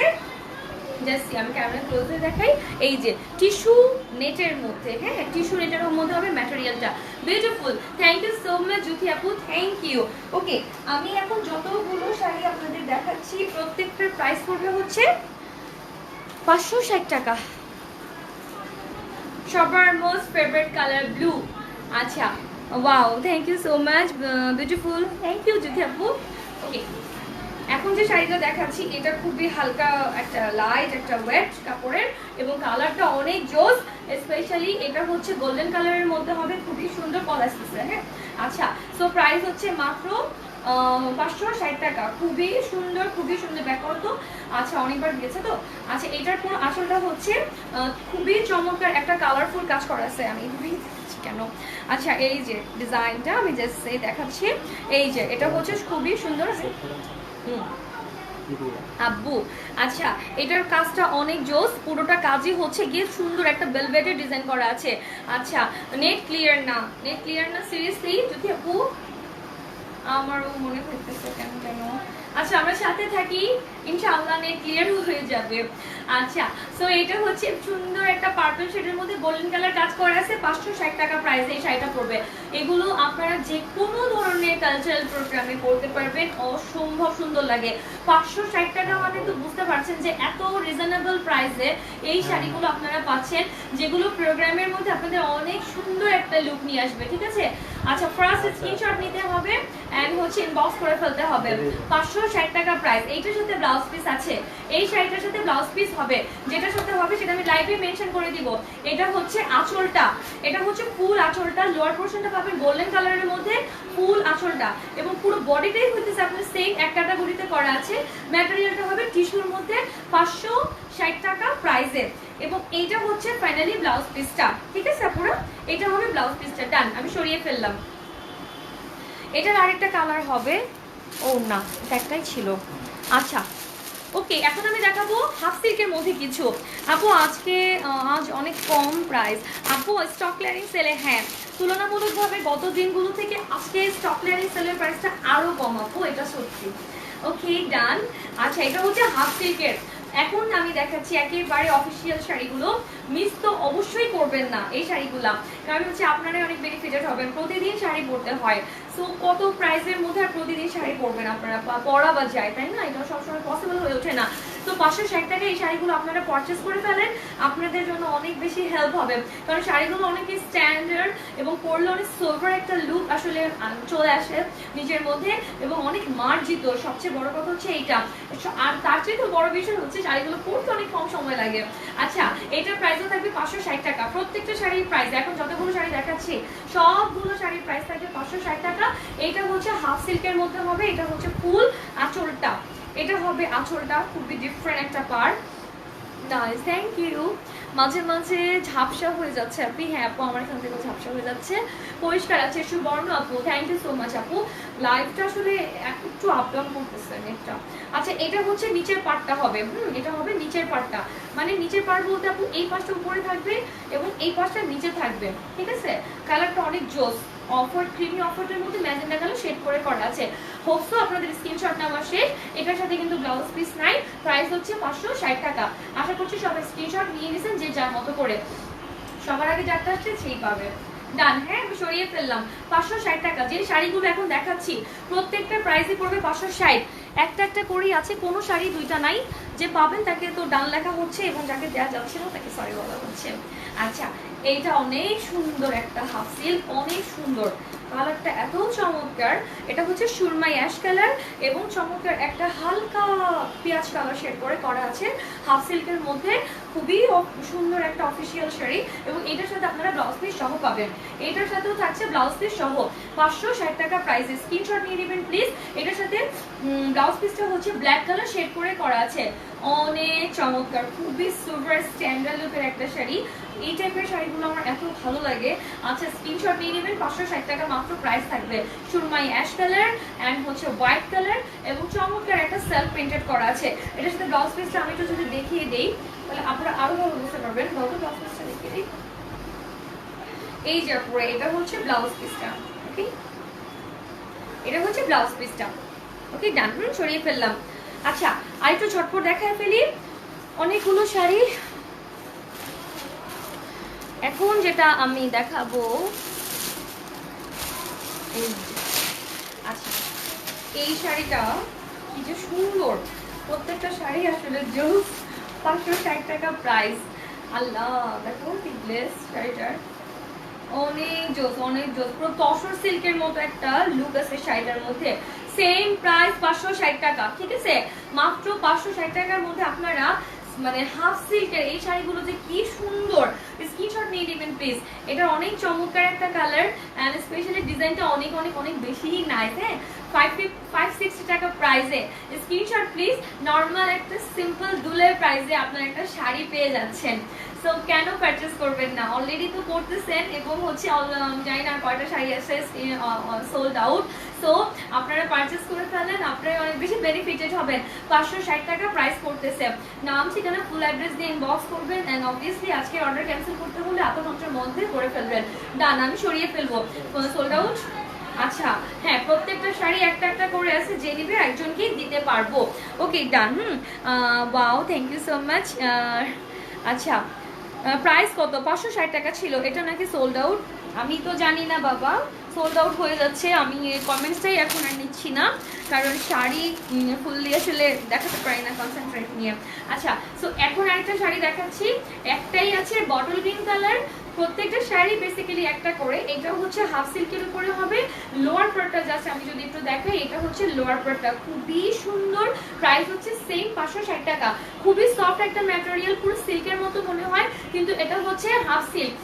Speaker 2: জাস্ট আমি ক্যামেরা ক্লোজে দেখাই, এই যে টিস্যু নেটের মধ্যে, হ্যাঁ টিস্যু নেটের মধ্যে হবে ম্যাটেরিয়ালটা, beautiful. Thank you so much Jyoti আপু, থ্যাংক ইউ। ওকে আমি এখন যতগুলো শাড়ি আপনাদের দেখাচ্ছি প্রত্যেকটার প্রাইস পড়বে হচ্ছে 560 টাকা। সবার মোস্ট ফেভারিট কালার ব্লু। আচ্ছা wow, thank you so much, beautiful, thank you Jyoti আপু। ওকে এখন যে শাড়িটা দেখাচ্ছি এটা খুবই হালকা একটা লাইট একটা ওয়েট কাপড়ের এবং কালারটা অনেক জোস, স্পেশালি এটা হচ্ছে গোল্ডেন কালারের মধ্যে হবে, খুবই সুন্দর কলার পিসে। হ্যাঁ আচ্ছা সো প্রাইস হচ্ছে মাত্র 560 টাকা, খুবই সুন্দর খুবই সুন্দর। ব্যাপার তো আচ্ছা অনেকবার দিয়েছে তো। আচ্ছা এটার পুরো আসলটা হচ্ছে খুবই চমৎকার একটা কালারফুল কাজ করা আছে, আমি কেন। আচ্ছা এই যে ডিজাইনটা আমি জাস্ট দেখাচ্ছি, এই যে এটা হচ্ছে খুবই সুন্দর আব্বু। আচ্ছা এটার কাজটা অনেক জোস, পুরোটা কাজই হচ্ছে গিয়ে সুন্দর একটা ভেলভেটের ডিজাইন করা আছে। আচ্ছা নেট ক্লিয়ার না, নেট ক্লিয়ার না সিরিয়াসলি যদি আপু, আমারও মনে হইতেছে কেন কেন। আচ্ছা আমরা সাথে থাকি, ইনশাআল্লাহ নেট ক্লিয়ার হয়ে যাবে। আচ্ছা সো এটা হচ্ছে সুন্দর একটা পার্পল শেডের মধ্যে গোল্ডেন কালার কাজ করা আছে, 560 টাকা প্রাইসে এই শাড়িটা পড়বে। এগুলো আপনারা যে কোনো ধরনের কালচারাল প্রোগ্রামে পড়তে পারবেন, অসম্ভব সুন্দর লাগে। 560 টাকা মানে তো বুঝতে পারছেন যে এত রিজনেবল প্রাইসে এই শাড়িগুলো আপনারা পাচ্ছেন, যেগুলো প্রোগ্রামের মধ্যে আপনাদের অনেক সুন্দর একটা লুক নিয়ে আসবে, ঠিক আছে। আচ্ছা ফার্স্ট স্ক্রিনশট নিতে হবে এন্ড হচ্ছে ইনবক্স করে ফেলতে হবে। 560 টাকা প্রাইস, এইটার সাথে ব্লাউজ পিস আছে, এই শাড়িটার সাথে ব্লাউজ পিস হবে, যেটার সাথে হবে সেটা আমি লাইভে মেনশন করে দিব। এটা হচ্ছে আঁচলটা, এটা হচ্ছে ফুল আঁচলটা, লোয়ার পোর্শনটা পাবেন গোল্ডেন কালারের মধ্যে, ফুল আঁচলটা এবং পুরো বডিটাই হইতেছে আপনার সেম এক ক্যাটাগরিতে করা আছে। ম্যাটেরিয়ালটা হবে টিস্যুর মধ্যে, 560 টাকা প্রাইসে। এবং এইটা হচ্ছে ফাইনালি ব্লাউজ পিসটা, ঠিক আছে পুরো এটা হবে ব্লাউজ পিসটা। ডান, আমি সরিয়ে ফেললাম। এটার আরেকটা কালার হবে, ও না এটা একটাই ছিল। আচ্ছা ওকে, এখন আমি দেখাবো হাফ সিল্কের মধ্যে কিছু। আপু আজকে আজ অনেক কম প্রাইস আপু, স্টক ক্লিয়ারিং সেলে, হ্যাঁ তুলনামূলকভাবে গত দিনগুলো থেকে আজকে স্টক ক্লিয়ারিং সেলের প্রাইসটা আরো কম আপু, এটা সত্যি। ওকে ডান। আচ্ছা এটা হচ্ছে হাফ সিল্কের। এখন আমি দেখাচ্ছি একেবারে অফিসিয়াল শাড়িগুলো, মিস তো অবশ্যই করবেন না এই শাড়িগুলা, কারণ হচ্ছে আপনারাই অনেক বেনিফিটেড হবেন। প্রতিদিন শাড়ি পরতে হয়, সো কত প্রাইসের মধ্যে আর প্রতিদিন শাড়ি পরবেন আপনারা, পরা বা যায় তাই না, এটা সবসময় পসিবল হয়ে ওঠে না। তো 560 টাকা এই শাড়িগুলো আপনারা পারচেস করে ফেলেন, আপনাদের জন্য অনেক বেশি হেল্প হবে। কারণ শাড়িগুলো অনেকই স্ট্যান্ডার্ড এবং পরলে অনেক সোভার একটা লুক আসলে চলে আসে নিজের মধ্যে এবং অনেক মার্জিত। সবচেয়ে বড় কথা হচ্ছে এইটা, আর তার চেয়ে তো বড় বিষয় হচ্ছে শাড়িগুলো পরতে অনেক কম সময় লাগে। আচ্ছা এটার প্রাইসও থাকবে 560 টাকা, প্রত্যেকটা শাড়ির প্রাইস এখন যতগুলো শাড়ি দেখাচ্ছি সবগুলো শাড়ির প্রাইস থাকবে 560 টাকা। এটা হচ্ছে হাফ সিল্কের মধ্যে হবে, এটা হচ্ছে ফুল আঁচলটা, এটা হবে আঁচলটা, খুবই ডিফারেন্ট একটা পার্ট। Nice, thank you. মাঝে মাঝে ঝাপসা হয়ে যাচ্ছে আপনি, হ্যাঁ আপু আমার এখান থেকে ঝাপসা হয়ে যাচ্ছে, পরিষ্কার আছে সুবর্ণ আপু, থ্যাংক ইউ সো মাচ আপু। লাইভটা আসলে একটু আপ ডাউন করতেছে নেটটা। আচ্ছা এটা হচ্ছে নিচের পার্টটা হবে, এটা হবে নিচের পার্টটা, মানে নিচের পার্ট বলতে আপু এই পাশটা উপরে থাকবে এবং এই পাশটা নিচে থাকবে, ঠিক আছে। কালারটা অনেক জোস, অফার ক্রিমি অফারের মধ্যে ম্যাজেন্ডা কালার শেড করে করা আছে। হোপসো আপনাদের স্ক্রিনশট নেওয়া শেষ। এটার সাথে কিন্তু ব্লাউজ পিস নাই, প্রাইস হচ্ছে 560 টাকা। আশা করছি সবাই স্ক্রিনশট নিয়ে নিয়েছেন যে যার মতো করে, সবার আগে যারটা আসছে সেই পাবে। ডান, হ্যাঁ আমি সরিয়ে ফেললাম। 560 টাকা যে শাড়িগুলো এখন দেখাচ্ছি প্রত্যেকটা প্রাইসই পড়বে 560। একটা একটা করেই আছে, কোনো শাড়ি দুইটা নাই, যে পাবেন তাকে তো ডান লেখা হচ্ছে এবং যাকে দেওয়া যাচ্ছে না তাকে সরি বলা হচ্ছে। আচ্ছা এইটা অনেক সুন্দর একটা হাফ সিল্ক, অনেক সুন্দর, কালারটা এত চমৎকার। এটা হচ্ছে সুরমাই অ্যাশ কালার এবং চমৎকার একটা হালকা পেঁয়াজ কালার শেড করে করা আছে হাফ সিল্কের মধ্যে, খুবই সুন্দর একটা অফিসিয়াল শাড়ি এবং এটার সাথে আপনারা ব্লাউজ পিস সহ পাবেন। এটার সাথেও থাকছে ব্লাউজ পিস সহ, 560 টাকা প্রাইসে। স্ক্রিনশট নিয়ে নেবেন প্লিজ। এটার সাথে ব্লাউজ পিসটা হচ্ছে ব্ল্যাক কালার শেড করে করা আছে, অনেক চমৎকার, খুবই সুপার স্ট্যান্ডার্ড লুকের একটা শাড়ি। এই টাইপের শাড়িগুলো আমার এত ভালো লাগে। আচ্ছা স্ক্রিনশট নিয়ে নেবেন, 560 টাকা মাত্র প্রাইস থাকবে। সুরমাই অ্যাশ কালার অ্যান্ড হচ্ছে হোয়াইট কালার এবং চমৎকার একটা সেলফ প্রিন্টেড করা আছে। এটার সাথে ব্লাউজ পিসটা আমি একটু যদি দেখিয়ে দিই তাহলে আপনারা আরো ভালো বুঝতে পারবেন। গত ব্লাউজ পিসটা দেখিয়ে দিই, এই যে পুরো এটা হচ্ছে ব্লাউজ পিসটা, ওকে এটা হচ্ছে ব্লাউজ পিসটা, ওকে ডান, সরিয়ে ফেললাম। আচ্ছা আর একটু ঝটপট দেখায় ফেলি অনেকগুলো শাড়ি। এখন যেটা আমি দেখাবো, আচ্ছা এই শাড়িটা কি যে সুন্দর, প্রত্যেকটা শাড়ি আসলে জোস, 560 টাকা প্রাইস। আল্লাহ দেখো কি গ্লেস শাড়িটার, অনেক জোস, অনেক জোস, পুরো তসর সিল্কের মতো একটা লুক আছে শাড়িটার মধ্যে। সেম প্রাইস 560 টাকা, ঠিক আছে, মাত্র 560 টাকার মধ্যে আপনারা মানে হাফ সিল্কের এই শাড়িগুলো যে কি সুন্দর, স্ক্রিনশট নিয়ে নেবেন প্লিজ। এটা অনেক চমৎকার একটা কালার এন্ড স্পেশালি ডিজাইনটা অনেক অনেক অনেক বেশি নাইস। হ্যাঁ 560 টাকা প্রাইসে স্ক্রিনশট প্লিজ। নর্মাল একটা সিম্পল দুলের প্রাইসে আপনারা একটা শাড়ি পেয়ে যাচ্ছেন, সো কেন পারচেস করবেন না, অলরেডি তো করতেছেন এবং হচ্ছে জানি না কয়টা শাড়ি আছে সোল্ড আউট, সো আপনারা পারচেস করে ফেলেন, আপনারা অনেক বেশি বেনিফিটেড হবেন। 560 টাকা প্রাইস করতেছে। নাম ঠিকানা ফুল অ্যাড্রেস দিয়ে ইনবক্স করবেন এন্ড অবভিয়াসলি আজকে অর্ডার ক্যান্সেল করতে হলে এত ঘন্টার মধ্যে করে ফেলবেন। ডান, আমি সরিয়ে ফেলবো। সোল্ড আউট আচ্ছা হ্যাঁ, প্রত্যেকটা শাড়ি একটা একটা করে আছে, যে নিবে একজনকে দিতে পারবো। Okay done. Wow, thank you so much. আচ্ছা, প্রাইস কত? 560 টাকা ছিল, এটা নাকি সোল্ড আউট? আমি তো জানি না বাবা, সোল্ড আউট হয়ে যাচ্ছে। আমি কমেন্টসটাই এখন আর নিচ্ছি না, কারণ শাড়ি ফুললি আসলে দেখাতে পারি না কনসেন্ট্রেট নিয়ে। আচ্ছা, সো এখন আরেকটা শাড়ি দেখাচ্ছি, একটাই আছে বটল গ্রিন কালার। প্রত্যেকটা শাড়ি বেসিক্যালি একটা করে। এটা হচ্ছে হাফ সিল্কের উপরে হবে, লোয়ার পার্টটা জাস্ট আমি যদি একটু দেখাই, এটা হচ্ছে লোয়ার পার্টটা, খুবই সুন্দর। প্রাইস হচ্ছে সেম 560 টাকা। খুবই সফট একটা ম্যাটেরিয়াল, পুরো সিল্কের মতো মনে হয়, কিন্তু এটা হচ্ছে হাফ সিল্ক।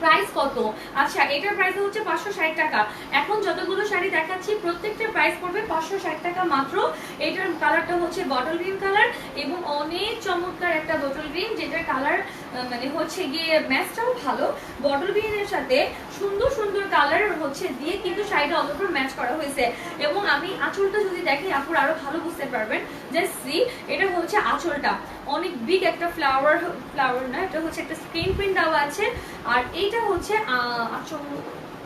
Speaker 2: প্রাইস কত? আচ্ছা, এটার প্রাইস হচ্ছে 560 টাকা। এখন যতগুলো শাড়ি দেখাচ্ছি প্রত্যেকটার প্রাইস পড়বে 560 টাকা মাত্র। এটার কালারটা হচ্ছে বটল গ্রিন কালার, এবং অনেক চমৎকার একটা বটল গ্রিন, যেটার কালার মানে হচ্ছে গিয়ে ম্যাচটাও ভালো। বটল গ্রিনের সাথে সুন্দর সুন্দর কালার হচ্ছে দিয়ে কিন্তু শাড়িটা অল ওভার ম্যাচ করা হয়েছে। এবং আমি আঁচলটা যদি দেখি আপুর আরো ভালো বুঝতে পারবেন। জাস্ট সি, এটা হচ্ছে আঁচলটা, অনেক বিগ একটা ফ্লাওয়ার না, এটা হচ্ছে একটা স্ক্রিন প্রিন্ট দেওয়া আছে। আর এইটা হচ্ছে আঁচল,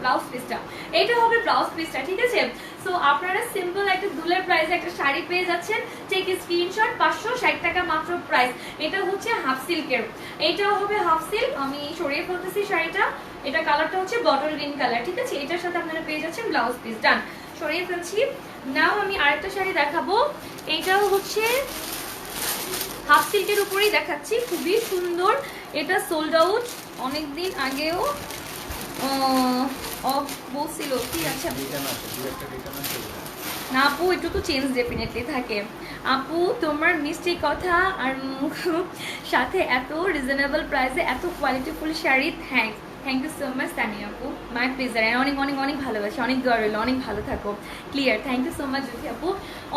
Speaker 2: ব্লাউজ পিসটা, এটা হবে ব্লাউজ পিসটা, ঠিক আছে? সো আপনারা সিম্পল একটা দুলের প্রাইসে একটা শাড়ি পেয়ে যাচ্ছেন। টেক স্ক্রিনশট, 560 টাকা মাত্র প্রাইস। এটা হচ্ছে হাফ সিল্কের, এটাও হবে হাফ সিল্ক। আমি সরিয়ে ফেলতেছি শাড়িটা, এটা কালারটা হচ্ছে বটল গ্রিন কালার, ঠিক আছে? এটার সাথে আপনারা পেয়ে যাচ্ছেন ব্লাউজ পিস। ডান, সরিয়ে ফেলছি। নাও আমি আরেকটা শাড়ি দেখাবো, এইটাও হচ্ছে হাফ সিল্কের উপরেই দেখাচ্ছি, খুবই সুন্দর। এটা সোল্ড আউট অনেকদিন আগেও বলছিল, কি আছে না আপু, একটু তো চেঞ্জ ডেফিনেটলি থাকে। আপু তোমার মিষ্টি কথা আর মুখ সাথে এত রিজনেবল প্রাইসে এত qualityful sari, thank you so much Tania আপু, মাই প্লেজার। অনেক অনেক অনেক ভালোবাসি, অনেক দোয়া রইল, অনেক ভালো থাকো। Clear, thank you so much Jyoti আপু,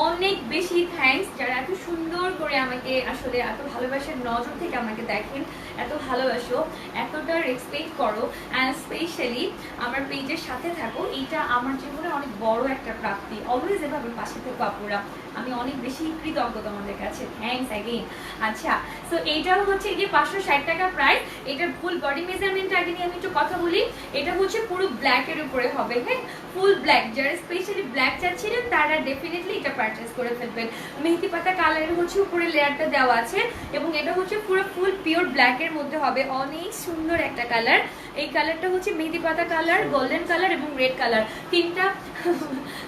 Speaker 2: অনেক বেশি থ্যাংকস, যারা এত সুন্দর করে আমাকে আসলে এত ভালোবাসার নজর থেকে আমাকে দেখেন, এত ভালোবাসো, এতটা রেসপেক্ট করো, অ্যান্ড স্পেশালি আমার পেজের সাথে থাকো। এইটা আমার জীবনে অনেক বড় একটা প্রাপ্তি। অলওয়েজ এভাবে পাশে থেকো আপুরা, আমি অনেক বেশি কৃতজ্ঞ তোমাদের কাছে, থ্যাংকস অ্যাগেইন। আচ্ছা, সো এইটাও হচ্ছে গিয়ে 560 টাকা প্রাইস। এটার ফুল বডি মেজারমেন্টটা আগে নিয়ে আমি একটু কথা বলি। এটা হচ্ছে পুরো ব্ল্যাকের উপরে হবে, হ্যাঁ, ফুল ব্ল্যাক। যারা স্পেশালি ব্ল্যাক চাচ্ছিলেন তারা ডেফিনেটলি এটা পারচেজ করে ফেলবেন। মেহেদি পাতা কালারের হচ্ছে উপরে লেয়ারটা দেওয়া আছে, এবং এটা হচ্ছে পুরো ফুল পিওর ব্ল্যাকের মধ্যে হবে, অনেক সুন্দর একটা কালার। এই কালারটা হচ্ছে মেহেদি পাতা কালার, গোল্ডেন কালার এবং রেড কালার, তিনটা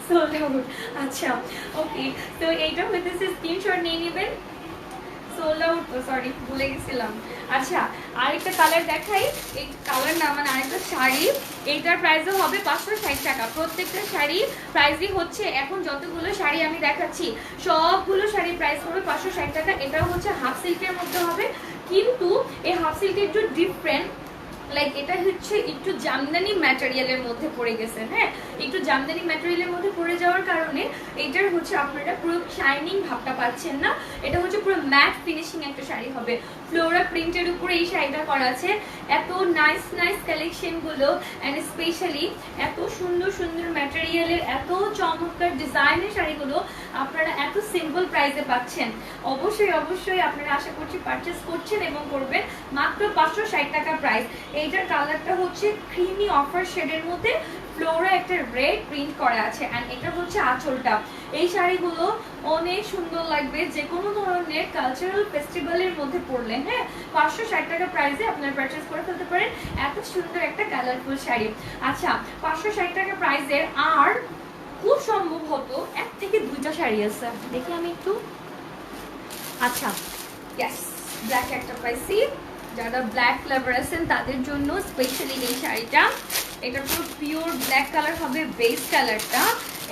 Speaker 2: সোল্ড আউট। আচ্ছা ওকে, তো এইটা হইতেছে স্ক্রিনশট নিয়ে নেবেন। সোল্ড আউট, সরি ভুলে গেছিলাম। আচ্ছা, আরেকটা কালার দেখাই, এই কালার না মানে আরেকটা শাড়ি, এইটার প্রাইসও হবে 560 টাকা। প্রত্যেকটা শাড়ি প্রাইসই হচ্ছে, এখন যতগুলো শাড়ি আমি দেখাচ্ছি সবগুলো শাড়ি প্রাইস হবে 560 টাকা। এটাও হচ্ছে হাফ সিল্কের মধ্যে হবে, কিন্তু এই হাফ সিল্কটা একটু ডিফারেন্ট, লাইক এটা হচ্ছে একটু জামদানি ম্যাটেরিয়ালের মধ্যে পড়ে গেছে, হ্যাঁ, একটু জামদানি ম্যাটেরিয়ালের মধ্যে পড়ে যাওয়ার কারণে এইটার হচ্ছে আপনারা পুরো শাইনিং ভাবটা পাচ্ছেন না। এটা হচ্ছে পুরো ম্যাট ফিনিশিং একটা শাড়ি হবে, ফ্লোরা প্রিন্টের উপরে এই শাড়িটা করা আছে। এত নাইস নাইস কালেকশনগুলো, অ্যান্ড স্পেশালি এত সুন্দর সুন্দর ম্যাটেরিয়ালের এত চমৎকার ডিজাইনের শাড়িগুলো আপনারা এত সিম্পল প্রাইসে পাচ্ছেন। অবশ্যই অবশ্যই আপনারা আশা করছি পারচেস করছেন এবং করবেন। মাত্র 560 টাকা প্রাইস। এইটার কালারটা হচ্ছে ক্রিমি অফার শেডের মধ্যে, ফ্লোরা একটা রেড প্রিন্ট করা আছে, অ্যান্ড এটা হচ্ছে আঁচলটা। এই শাড়িগুলো অনেক সুন্দর লাগবে যে কোনো ধরনের কালচারাল ফেস্টিভ্যালের মধ্যে পরলে, হ্যাঁ। 560 টাকা প্রাইসে আপনারা পারচেস করে ফেলতে পারেন এত সুন্দর একটা কালারফুল শাড়ি। আচ্ছা, 560 টাকা প্রাইসের আর খুব সম্ভবত এক থেকে দুইটা শাড়ি আছে, দেখি আমি একটু। আচ্ছা, ইয়েস, ব্ল্যাক একটা পাইছি, যারা ব্ল্যাক লাভার আছেন তাদের জন্য স্পেশালি এই শাড়িটা। এটা পুরো পিওর ব্ল্যাক কালার হবে, বেস কালারটা।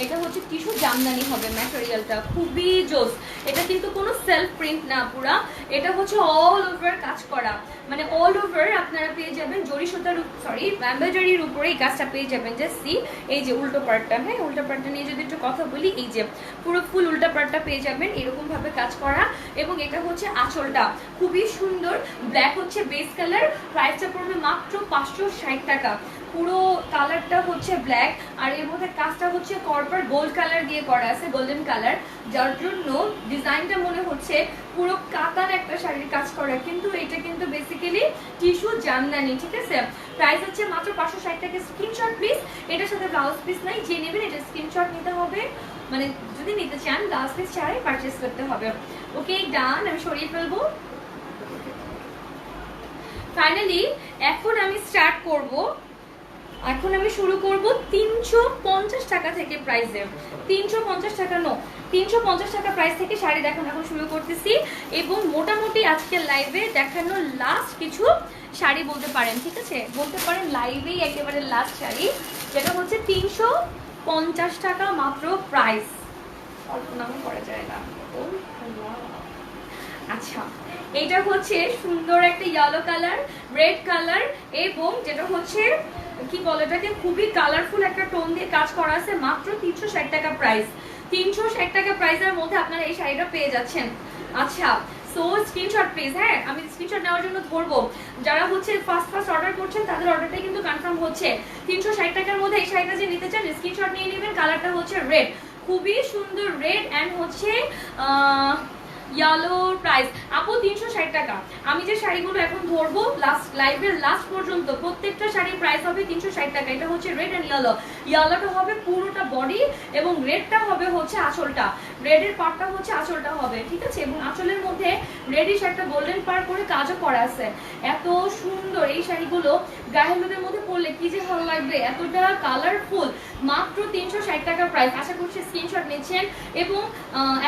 Speaker 2: এটা হচ্ছে টিস্যু জামদানি হবে ম্যাটেরিয়ালটা, খুবই জোস। এটা কিন্তু কোনো সেলফ প্রিন্ট না, পুরা এটা হচ্ছে অল ওভার কাজ করা, মানে অল ওভার আপনারা পেয়ে যাবেন জরি সুতার, সরি এমব্রয়ডারির উপরে এই কাজটা পেয়ে যাবেন। জাস্ট সি, এই যে উল্টো পার্টটা, হ্যাঁ, উল্টো পার্টটা নিয়ে যদি একটু কথা বলি, এই যে পুরো ফুল উল্টা পার্টটা পেয়ে যাবেন এরকম ভাবে কাজ করা। এবং এটা হচ্ছে আঁচলটা, খুবই সুন্দর, ব্ল্যাক হচ্ছে বেস কালার। প্রাইসটা পড়বে মাত্র 560 টাকা। পুরো কালারটা হচ্ছে ব্ল্যাক, আর এর মধ্যে কাজটা হচ্ছে কর্পার গোল্ড কালার দিয়ে করা আছে, গোল্ডেন কালার, যার জন্য ডিজাইনটা মনে হচ্ছে পুরো কাতান একটা শাড়ির কাজ করা, কিন্তু এটা কিন্তু বেসিক্যালি টিস্যু জামদানি, ঠিক আছে। প্রাইস হচ্ছে মাত্র 560 টাকা। স্ক্রিনশট প্লিজ, এটার সাথে ব্লাউজ পিস নাই, যে নেবেন এটা স্ক্রিনশট নিতে হবে, মানে যদি নিতে চান ব্লাউজ পিস ছাড়াই পারচেস করতে হবে। ওকে ডান, আমি সরিয়ে ফেলবো। ফাইনালি এখন আমি স্টার্ট করব, এখন আমি শুরু করব 350 টাকা থেকে প্রাইসে। 350 টাকা নো, 350 টাকা প্রাইস থেকে শাড়ি দেখানো এখন শুরু করতেছি, এবং মোটামুটি আজকের লাইভে দেখানো লাস্ট কিছু শাড়ি বলতে পারেন, ঠিক আছে, বলতে পারেন লাইভেই একেবারে লাস্ট শাড়ি, যেটা হচ্ছে 350 টাকা মাত্র প্রাইস। অল্প নামও করা যায় না। আচ্ছা, এটা হচ্ছে সুন্দর একটা ইয়েলো কালার, রেড কালার, এবং যেটা হচ্ছে কি বলে এটাকে, খুবই কালারফুল একটা টোন দিয়ে কাজ করা আছে, মাত্র 360 টাকা প্রাইস। 360 টাকা প্রাইসের মধ্যে আপনারা এই শাড়িটা পেয়ে যাচ্ছেন। আচ্ছা, সো স্ক্রিনশট প্লিজ, হ্যাঁ আমি স্ক্রিনশট নেওয়ার জন্য ধরবো, যারা হচ্ছে ফার্স্ট অর্ডার করছেন তাদের অর্ডারটাই কিন্তু কনফার্ম হচ্ছে। 360 টাকার মধ্যে এই শাড়িটা যে নিতে চান স্ক্রিনশট নিয়ে নেবেন। কালারটা হচ্ছে রেড, খুবই সুন্দর রেড, অ্যান্ড হচ্ছে ইয়েলো প্রাইস। আপু 360 টাকা। আমি যে শাড়িগুলো এখন ধরবো লাস্ট লাইভের লাস্ট পর্যন্ত, প্রত্যেকটা শাড়ির প্রাইস হবে 360 টাকা। এটা হচ্ছে রেড অ্যান্ড ইয়েলো, ইয়েলোটা হবে পুরোটা বডি, এবং রেডটা হবে হচ্ছে আঁচলটা, রেডের পার্টটা হচ্ছে আঁচলটা হবে, ঠিক আছে, এবং আঁচলের মধ্যে রেডিশ একটা গোল্ডেন পার করে কাজও করা আছে। এত সুন্দর এই শাড়িগুলো গায়ে হলুদের মধ্যে পরলে কি যে ভালো লাগবে, এতটা কালারফুল। মাত্র 360 টাকা প্রাইস। আশা করছি স্ক্রিনশট নিচ্ছেন, এবং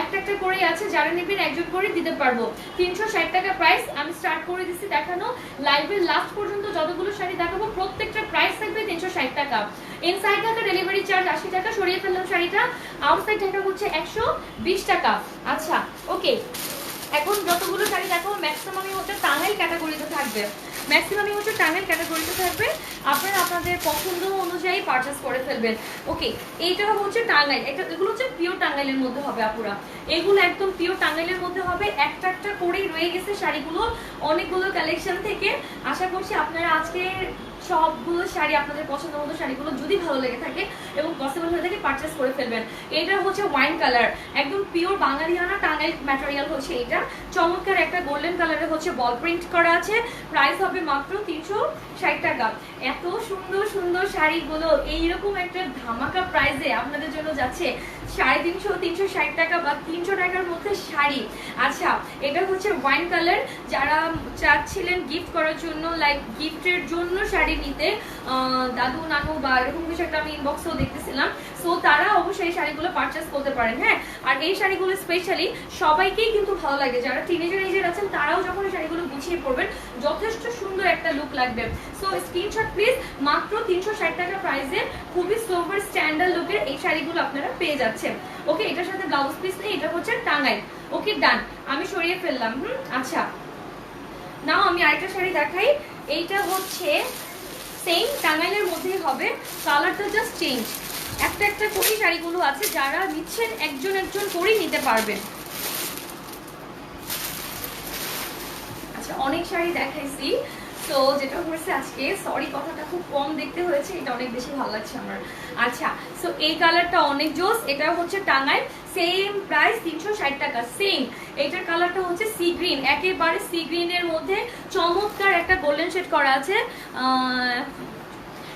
Speaker 2: একটা একটা করেই আছে, যারা নেবেন একজন করে দিতে পারবো। 360 টাকা প্রাইস। আমি স্টার্ট করে দিচ্ছি দেখানো, লাইভের লাস্ট পর্যন্ত যতগুলো শাড়ি দেখাবো প্রত্যেকটা প্রাইস থাকবে 360 টাকা। ইনসাইড ঢাকা ডেলিভারি চার্জ 80 টাকা, সরিয়ে ফেললাম শাড়িটা। আউটসাইড ঢাকা হচ্ছে 120 টাকা। আচ্ছা ওকে, এখন যতগুলো শাড়ি দেখাবো ম্যাক্সিমামই হচ্ছে টাঙ্গাইল ক্যাটাগরিতে থাকবে, ম্যাক্সিমামই হচ্ছে টাঙ্গাইল ক্যাটাগরিতে থাকবে। আপনারা আপনাদের পছন্দ অনুযায়ী পারচেস করে ফেলবেন। ওকে, এইটা হচ্ছে টাঙ্গাইল, এগুলো হচ্ছে পিওর টাঙ্গাইলের মধ্যে হবে আপুরা, এগুলো একদম পিওর টাঙ্গাইলের মধ্যে হবে। একটা একটা করেই রয়ে গেছে শাড়িগুলো অনেকগুলো কালেকশন থেকে। আশা করছি আপনারা আজকে সবগুলো শাড়ি আপনাদের পছন্দ মতো শাড়িগুলো যদি ভালো লেগে থাকে এবং পসিবল হয়ে থাকে পারচেস করে ফেলবেন। এটা হচ্ছে ওয়াইন কালার, একদম পিওর বাঙালিয়ানা টাঙ্গাইল ম্যাটেরিয়াল হচ্ছে এটা। চমৎকার একটা গোল্ডেন কালারে হচ্ছে বল প্রিন্ট করা আছে। প্রাইস হবে মাত্র 360 টাকা। এত সুন্দর সুন্দর শাড়িগুলো এইরকম একটা ধামাকা প্রাইসে আপনাদের জন্য যাচ্ছে 350, 360 টাকা বা 300 টাকার মধ্যে শাড়ি। আচ্ছা, এটা হচ্ছে ওয়াইন কালার, যারা চাচ্ছিলেন গিফট করার জন্য, লাইক গিফটের জন্য শাড়ি নিতে, দাদু নানু বা এরকম কিছু একটা আমি ইনবক্সেও দেখতেছিলাম, সো তারা অবশ্যই এই শাড়িগুলো পারচেস করতে পারেন। হ্যাঁ, আর এই শাড়িগুলো স্পেশালি সবাইকেই কিন্তু ভালো লাগে, যারা টিনেজার এজের আছেন তারাও যখন এই শাড়িগুলো গুছিয়ে পরবেন যথেষ্ট সুন্দর একটা লুক লাগবে। সো স্ক্রিনশট প্লিজ, মাত্র 360 টাকা প্রাইসে খুবই সোভার স্ট্যান্ডার্ড লুকের এই শাড়িগুলো আপনারা পেয়ে যাচ্ছেন। ওকে, এটার সাথে ব্লাউজ পিস নেই, এটা হচ্ছে টাঙ্গাইল। ওকে ডান, আমি সরিয়ে ফেললাম। আচ্ছা, নাও আমি আরেকটা শাড়ি দেখাই। এইটা হচ্ছে সেম টাঙ্গাইলের মধ্যেই হবে, কালারটা জাস্ট চেঞ্জ। একটা একটা করে শাড়িগুলো আছে, যারা নিচ্ছেন একজন একজন করেই নিতে পারবেন। আচ্ছা, অনেক শাড়ি দেখাইছি, তো যেটা হয়েছে আজকে, সরি কথাটা খুব কম দেখতে হয়েছে, এটা অনেক বেশি ভালো লাগছে আমার। আচ্ছা, সো এই কালারটা অনেক জোস, এটা হচ্ছে টাঙ্গাইল, সেম প্রাইস 360 টাকা। সেম এইটার কালারটা হচ্ছে সি গ্রিন, একেবারে সি গ্রিনের মধ্যে চমৎকার একটা গোল্ডেন শেড করা আছে।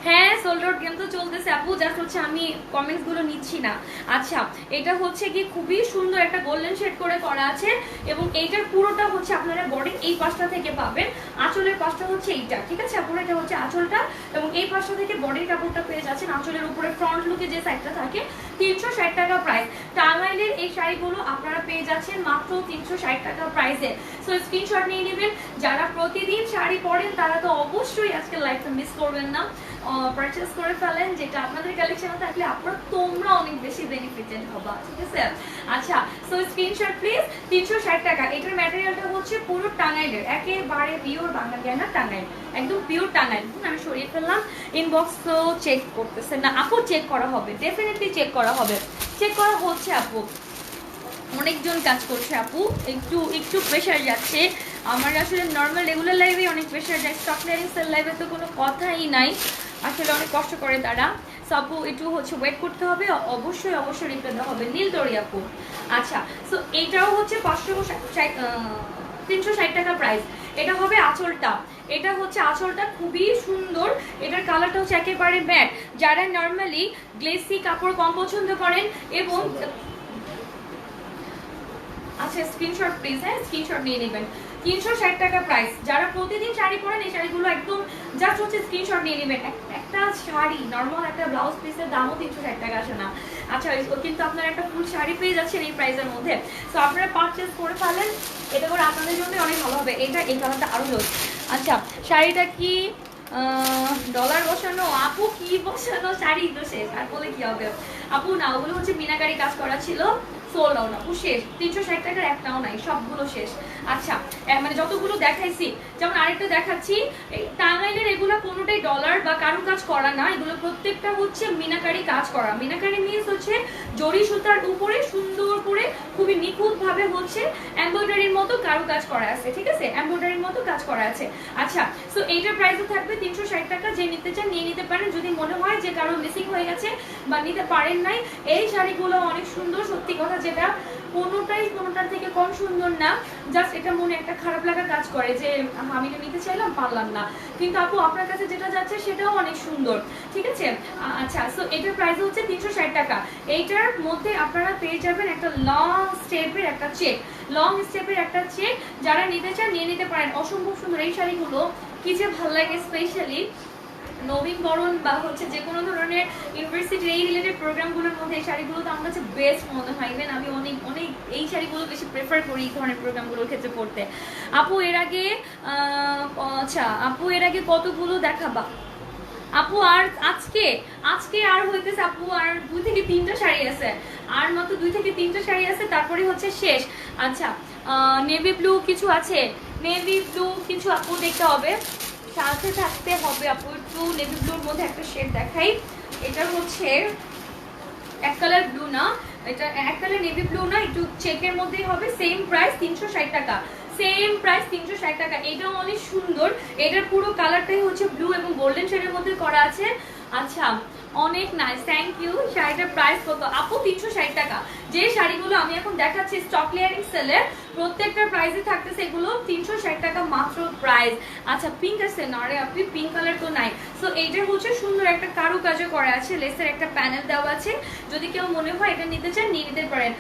Speaker 2: হ্যাঁ, সোল্ড আউট গেম তো চলতেছে আপু, জাস্ট হচ্ছে আমি কমেন্টস গুলো নিচ্ছি না। আচ্ছা, এটা হচ্ছে কি খুবই সুন্দর একটা গোল্ডেন শেড করে করা আছে, এবং এইটার পুরোটা হচ্ছে আপনারা বডির এই পাশটা থেকে পাবেন, আঁচলের পাশটা হচ্ছে এইটা, ঠিক আছে আপুরা, এটা হচ্ছে আঁচলটা, এবং এই পাশটা থেকে বডির কাপড়টা পেয়ে যাচ্ছেন আঁচলের উপরে ফ্রন্ট লুকে যে সাইডটা থাকে। 360 টাকা প্রাইস। টাঙ্গাইলের এই শাড়িগুলো আপনারা পেয়ে যাচ্ছেন মাত্র 360 টাকা প্রাইসে। সো স্ক্রিনশট নিয়ে নেবেন। যারা প্রতিদিন শাড়ি পরেন তারা তো অবশ্যই আজকে লাইভটা মিস করবেন না, পারচেস করে ফেলেন, যেটা আপনাদের কালেকশনে থাকলে আপনারা তোমরা অনেক বেশি বেনিফিটেড হবা, ঠিক আছে। আচ্ছা, সো স্ক্রিনশট প্লিজ। 360 টাকা। এটার ম্যাটেরিয়ালটা হচ্ছে পুরো টাঙ্গাইলের, একেবারে পিওর বাঙালিয়ানা টাঙ্গাইল, একদম পিওর টাঙ্গাইল। আমি সরিয়ে ফেললাম। ইনবক্স তো চেক করতেছে না আপু, চেক করা হবে, ডেফিনেটলি চেক করা হবে, চেক করা হচ্ছে আপু, অনেকজন কাজ করছে আপু, একটু একটু প্রেশার যাচ্ছে আমার। আসলে নর্মাল রেগুলার লাইভে অনেক প্রেশার যায়, স্টক ক্লিয়ারিং সেল লাইভে তো কোনো কথাই নাই। আসলে অনেক কষ্ট করে তারা। সো আপু একটু হচ্ছে ওয়েট করতে হবে, অবশ্যই অবশ্যই রিপ্লাই দেওয়া হবে। নীল দরি আপু, আচ্ছা। সো এইটাও হচ্ছে 360 টাকা প্রাইস। এটা হবে আঁচলটা, এটা হচ্ছে আঁচলটা খুবই সুন্দর। এটার কালারটা হচ্ছে একেবারে ম্যাট। যারা নর্মালি গ্লেসি কাপড় কম পছন্দ করেন এবং আচ্ছা স্ক্রিনশট প্লিজ, হ্যাঁ স্ক্রিনশট নিয়ে নেবেন। 360 টাকা প্রাইস। যারা প্রতিদিন শাড়ি পরেন এই শাড়িগুলো একদম জাস্ট হচ্ছে স্ক্রিনশট নিয়ে নেবেন। একটা শাড়ি নর্মাল একটা ব্লাউজ পিসের দামও 360 টাকা আসে না। আচ্ছা কিন্তু আপনারা একটা ফুল শাড়ি পেয়ে যাচ্ছেন এই প্রাইসের মধ্যে। তো আপনারা পারচেজ করে ফেলেন, এটা করে আপনাদের জন্য অনেক ভালো হবে। এই কালারটা আরো লোক। আচ্ছা শাড়িটা কি ডলার বসানো? আপু কি বসানো, শাড়ি তো শেষ, আর বলে কি হবে আপু? না ওগুলো হচ্ছে মিনাকারি কাজ করা ছিল, সোল্ড আউট আপু, শেষ। 360 টাকার একটাও নাই, সবগুলো শেষ। আচ্ছা মানে যতগুলো দেখাইছি, যেমন আরেকটা দেখাচ্ছি, এই টাঙ্গাইলের এগুলো কোনোটাই ডলার বা কারু কাজ করা না, এগুলো প্রত্যেকটা হচ্ছে মিনাকারি কাজ করা। মিনাকারি মিন্স হচ্ছে জরি সুতার উপরে সুন্দর করে খুবই নিখুঁত ভাবে হচ্ছে এমব্রয়ডারির মতো কারু কাজ করা আছে, ঠিক আছে, এমব্রয়ডারির মতো কাজ করা আছে। আচ্ছা সো এইটার প্রাইসও থাকবে 360 টাকা। যে নিতে চান নিয়ে নিতে পারেন, যদি মনে হয় যে কারো মিসিং হয়ে গেছে বা নিতে পারেন নাই। এই শাড়িগুলো অনেক সুন্দর, সত্যি কথা, যেটা কোনোটার থেকে কম সুন্দর না, জাস্ট এটা মনে একটা খারাপ লাগা কাজ করে যে আমি তো নিতে চাইলাম পারলাম না, কিন্তু আপু আপনার কাছে যেটা যাচ্ছে সেটাও অনেক সুন্দর, ঠিক আছে। আচ্ছা সো এটার প্রাইস হচ্ছে 360 টাকা। এইটার মধ্যে আপনারা পেয়ে যাবেন একটা লং স্টেপের একটা চেক, লং স্টেপের একটা চেক। যারা নিতে চান নিয়ে নিতে পারেন। অসম্ভব সুন্দর এই শাড়িগুলো, কি যে ভালো লাগে। স্পেশালি নবীনবরণ বা হচ্ছে যে কোনো ধরনের ইউনিভার্সিটির এই রিলেটেড প্রোগ্রামগুলোর মধ্যে এই শাড়িগুলো তো আমার কাছে বেস্ট মনে হয়। ইভেন আমি অনেক অনেক এই শাড়িগুলো বেশি প্রেফার করি এই ধরনের প্রোগ্রামগুলোর ক্ষেত্রে পড়তে। আপু এর আগে আচ্ছা আপু এর আগে কতগুলো দেখাবা আপু? আর আজকে আর হইতেছে আপু, আর 2 থেকে 3টা শাড়ি আছে, আর মাত্র 2 থেকে 3টা শাড়ি আছে, তারপরে হচ্ছে শেষ। আচ্ছা নেভি ব্লু কিছু আছে, নেভি ব্লু কিছু আপু দেখতে হবে, সাথে থাকতে হবে আপু। একটু নেভি ব্লুর মধ্যে একটা শেড দেখাই। এটা হচ্ছে এক কালার ব্লু না, এটা এক কালার নেভি ব্লু না, একটু চেকের মধ্যেই হবে। সেম প্রাইস 360 টাকা, সেম প্রাইস 360 টাকা। এটাও অনেক সুন্দর, এটার পুরো কালারটাই হচ্ছে ব্লু এবং গোল্ডেন শেডের মধ্যে করা আছে। আচ্ছা অনেক নাইস, থ্যাংক ইউ। শাড়িটার প্রাইস কত আপু? 360 টাকা। যে শাড়িগুলো আমি এখন দেখাচ্ছি স্টক ক্লিয়ারিং সেলে, প্রত্যেকটার প্রাইসে থাকতেছে এগুলো 360 টাকা মাত্র প্রাইস। আচ্ছা পিঙ্ক আছে না? আরে আপনি পিঙ্ক কালার তো নাই। সো এইটার হচ্ছে সুন্দর একটা কারুকাজও করা আছে, লেসের একটা প্যানেল দেওয়া আছে। যদি কেউ মনে হয় এটা নিতে চান নিয়ে নিতে পারেন।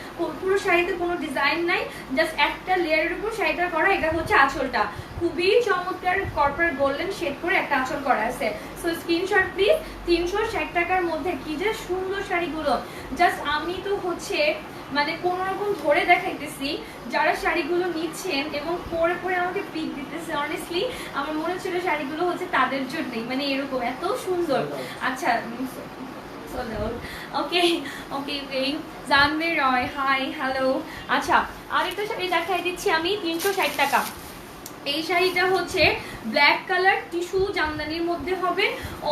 Speaker 2: পুরো শাড়িতে কোনো ডিজাইন নাই, জাস্ট একটা লেয়ারের উপর শাড়িটা করা। এটা হচ্ছে আঁচলটা, খুবই চমৎকার কর্পোরেট গোল্ডেন শেড করে একটা আঁচল করা আছে। So screenshot please. 360 টাকার মধ্যে কি যে সুন্দর শাড়িগুলো, জাস্ট আমি তো হচ্ছে মানে কোনো রকম ধরে দেখাইতেছি। যারা শাড়িগুলো নিচ্ছেন এবং পরে পরে আমাকে পিক দিতেছে, অনেস্টলি আমার মনে হচ্ছিল শাড়িগুলো হচ্ছে তাদের জন্যই, মানে এরকম এত সুন্দর। আচ্ছা ওকে ওকে ওকে, জানবীর রয় হাই হ্যালো। আচ্ছা আরেকটা শাড়ি দেখাই দিচ্ছি আমি, 360 টাকা। এই শাড়িটা হচ্ছে ব্ল্যাক কালার টিস্যু জামদানির মধ্যে হবে,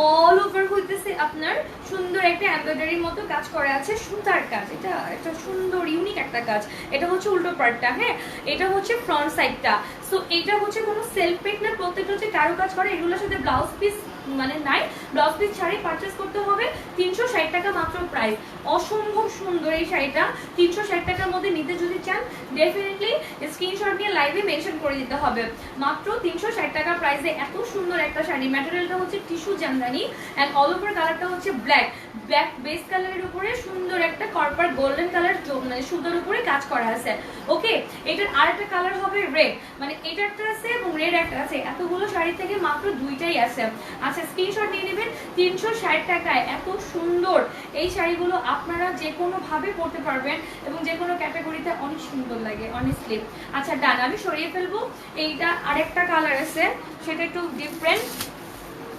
Speaker 2: অল ওভার হইতেছে আপনার সুন্দর একটা এমব্রয়ডারির মতো কাজ করা আছে, সুতার কাজ। এটা একটা সুন্দর ইউনিক একটা কাজ। এটা হচ্ছে উল্টো পার্টটা, হ্যাঁ এটা হচ্ছে ফ্রন্ট সাইডটা। সো এটা হচ্ছে কোনো সেলফ পেক না, প্রত্যেকটা হচ্ছে কারো কাজ করে। এগুলোর সাথে ব্লাউজ পিস মানে নাই, ব্লাউজ পিস ছাড়াই পারচেস করতে হবে। 360 টাকা মাত্র প্রাইস। অসম্ভব সুন্দর এই শাড়িটা। 360 টাকার মধ্যে নিতে যদি চান ডেফিনেটলি স্ক্রিনশট নিয়ে লাইভে মেনশন করে দিতে হবে। মাত্র 360 টাকা প্রাইসে এত সুন্দর একটা শাড়ি। ম্যাটেরিয়ালটা হচ্ছে tissue Jamdani and all over কালারটা হচ্ছে ব্ল্যাক, ব্ল্যাক বেস কালারের উপরে সুন্দর একটা কর্পার গোল্ডেন কালার মানে সুতোর উপরে কাজ করা আছে। ওকে এটার আরেকটা কালার হবে রেড, মানে এটা একটা আছে এবং রেড একটা আছে। এতগুলো শাড়ি থেকে মাত্র 2টাই আছে। আচ্ছা স্ক্রিনশট নিয়ে নেবেন। 360 টাকায় এত সুন্দর এই শাড়িগুলো আপনারা যে কোনো ভাবে পরতে পারবেন এবং যে কোনো ক্যাটাগরিতে অনেক সুন্দর লাগে অনেস্টলি। আচ্ছা ডান, আমি সরিয়ে ফেলবো। এইটা আরেকটা কালার আছে, সেটা একটু ডিফারেন্ট।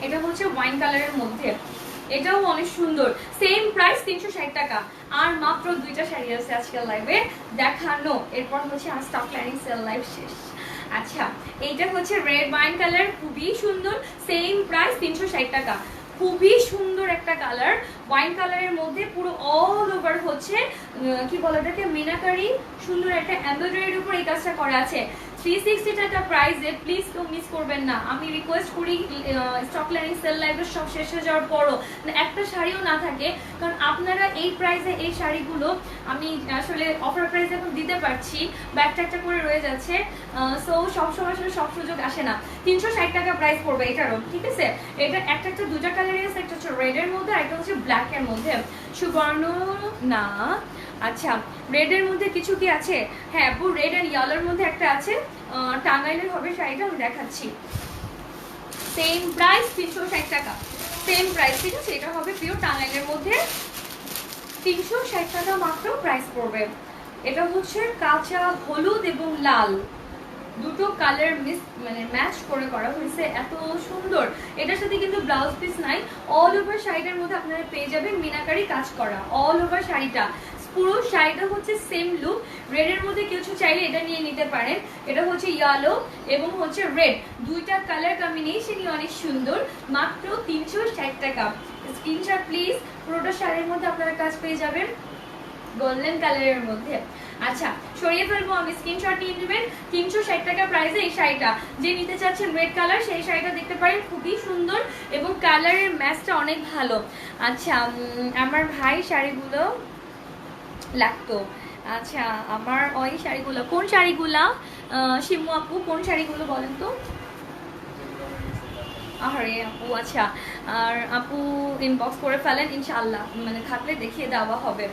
Speaker 2: এটা হচ্ছে ওয়াইন কালারের মধ্যে, এটাও অনেক সুন্দর। সেম প্রাইস 360 টাকা। আর মাত্র 2টা শাড়ি আছে আজকের লাইভে দেখানো, এরপর হচ্ছে আর স্টক ক্লিয়ারিং সেল লাইভ শেষ। আচ্ছা এইটা হচ্ছে রেড ওয়াইন কালার, খুবই সুন্দর। সেম প্রাইস 360 টাকা। খুবই সুন্দর একটা কালার, ওয়াইন কালারের মধ্যে পুরো অল ওভার হচ্ছে কি বলে এটাকে মিনাকারি সুন্দর একটা এমব্রয়ডারির উপর এই কাজটা করা আছে। 360 টাকা প্রাইসে প্লিজ কেউ মিস করবেন না। আমি রিকোয়েস্ট করি স্টক ক্লিয়ারিং সেল লাইভের সব শেষ হয়ে যাওয়ার পরও একটা শাড়িও না থাকে, কারণ আপনারা এই প্রাইসে এই শাড়িগুলো আমি আসলে অফার প্রাইসে এখন দিতে পারছি বা একটা একটা করে রয়ে যাচ্ছে। সো সবসময় আসলে সব সুযোগ আসে না। 360 টাকা প্রাইস পড়বে এটারও, ঠিক আছে? এটা একটা একটা দুটা কালারের আছে, একটা হচ্ছে রেডের মধ্যে আর একটা হচ্ছে ব্ল্যাকের মধ্যে। সুবর্ণ না, আচ্ছা রেডের মধ্যে কিছু কি আছে? হ্যাঁ আপু, রেড এন্ড ইয়েলোর মধ্যে একটা আছে, টাঙ্গাইলের হবে শাড়িটা, আমি দেখাচ্ছি। সেম প্রাইস 360 টাকা, সেম প্রাইস, ঠিক আছে? এটা হবে পিওর টাঙ্গাইলের মধ্যে 360 টাকা মাত্র প্রাইস পড়বে। এটা হচ্ছে কাঁচা হলুদ এবং লাল দুটো কালার মানে ম্যাচ করে করা হয়েছে, এত সুন্দর। এটার সাথে কিন্তু ব্লাউজ পিস নাই, অল ওভার শাড়িটার মধ্যে আপনারা পেয়ে যাবেন মিনাকারি কাজ করা অল ওভার শাড়িটা। পুরো শাড়িটা হচ্ছে সেম লুক। রেডের মধ্যে কিছু চাইলে এটা নিয়ে নিতে পারেন। এটা হচ্ছে ইয়েলো এবং হচ্ছে রেড, দুইটা কালার কম্বিনেশনই অনেক সুন্দর, মাত্র 360 টাকা। Screenshot please. পুরোটা শাড়ির মধ্যে আপনারা কাজ পেয়ে যাবেন গোল্ডেন কালারের মধ্যে। আচ্ছা সরিয়ে ফেলবো আমি, স্ক্রিনশট নিয়ে নেবেন। 360 টাকা প্রাইসে এই শাড়িটা, যে নিতে চাচ্ছেন রেড কালার সেই শাড়িটা দেখতে পারেন, খুবই সুন্দর এবং কালারের ম্যাচটা অনেক ভালো। আচ্ছা আমার ভাই শাড়িগুলো লাগতো। আচ্ছা আমার ওই শাড়িগুলো, কোন শাড়িগুলা শিমু আপু, কোন শাড়িগুলো বলেন তো? আরে আপু আচ্ছা, আর আপু ইনবক্স করে ফেলেন ইনশাআল্লাহ, মানে থাকলে দেখিয়ে দেওয়া হবে।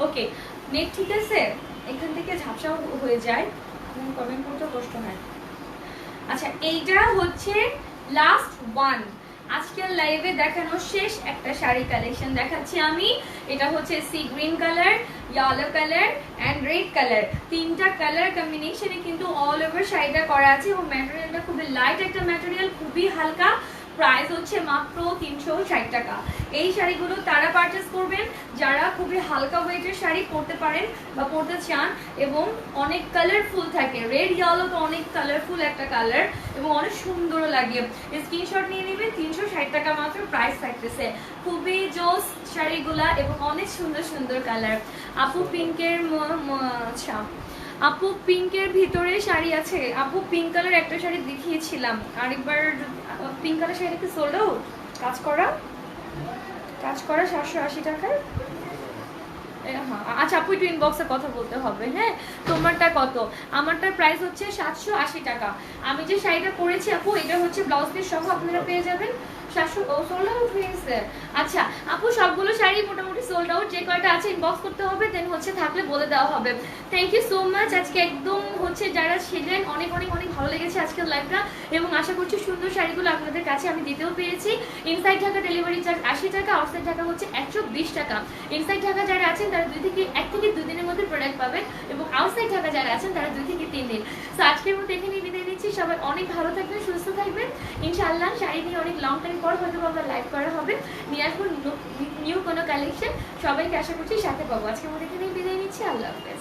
Speaker 2: ওকে নেট ঠিক আছে? এখান থেকে ঝাপসা হয়ে যায়, কমেন্ট করতে কষ্ট হয়। আচ্ছা এইটা হচ্ছে লাস্ট ওয়ান, আজকের লাইভে দেখানো শেষ একটা শাড়ি কালেকশন দেখাচ্ছি আমি। এটা হচ্ছে sea green colour, yellow colour and red colour, তিনটা কালার কম্বিনেশনে কিন্তু অল ওভার শাড়িটা করা আছে এবং ম্যাটেরিয়ালটা খুবই লাইট একটা ম্যাটেরিয়াল, খুবই হালকা। প্রাইস হচ্ছে মাত্র 360 টাকা। এই শাড়িগুলো তারা পারচেস করবেন যারা খুবই হালকা ওয়েটের শাড়ি পরতে পারেন বা পরতে চান এবং অনেক কালারফুল থাকে। রেড ইয়েলো তো অনেক কালারফুল একটা কালার এবং অনেক সুন্দরও লাগে। স্ক্রিনশট নিয়ে নেবেন, 360 টাকা মাত্র প্রাইস থাকতেছে। খুবই জোস শাড়িগুলা এবং অনেক সুন্দর সুন্দর কালার। আপু পিঙ্কের আচ্ছা আপু পিঙ্কের ভিতরে শাড়ি আছে? আপু পিঙ্ক কালার একটা শাড়ি দেখিয়েছিলাম, আরেকবার পিঙ্ক কালার শাড়িটা কি সোল্ড আউট? কাজ করা 780 টাকার। হ্যাঁ আচ্ছা আপু একটু ইনবক্সে কথা বলতে হবে। হ্যাঁ তোমারটা কত? আমারটার প্রাইস হচ্ছে 780 টাকা। আমি যে শাড়িটা পরেছি আপু এটা হচ্ছে ব্লাউজ পিস সহ আপনারা পেয়ে যাবেন 700। সোল্ড আউট হয়েছে? আচ্ছা আপু সবগুলো শাড়ি মোটামুটি সোল্ড আউট, যে কয়টা আছে ইনবক্স করতে হবে, দেন হচ্ছে থাকলে বলে দেওয়া হবে। Thank you so much. আজকে একদম হচ্ছে যারা ছিলেন অনেক অনেক অনেক ভালো লেগেছে আজকের লাইভটা এবং আশা করছি সুন্দর শাড়িগুলো আপনাদের কাছে আমি দিতেও পেরেছি। ইনসাইড ঢাকা ডেলিভারি চার্জ 80 টাকা, আউটসাইড ঢাকা হচ্ছে 120 টাকা। ইনসাইড ঢাকা যারা আছেন তারা 1 থেকে 2 দিনের মধ্যে প্রোডাক্ট পাবেন এবং আউটসাইড ঢাকা যারা আছেন তারা 2 থেকে 3 দিন। তো আজকের মতো এখানেই বিদায় নিচ্ছি। সবাই অনেক ভালো থাকবেন, সুস্থ থাকবেন ইনশাআল্লাহ। শাড়ি নিয়ে অনেক লং টাইম পর হয়তো আমরা লাইভ করা হবে, নিয়ে আসবো নিউ কোনো কালেকশন। সবাইকে আশা করছি সাথে পাবো। আজকের মতো এখানেই বিদায় নিচ্ছি। আল্লাহ হাফেজ।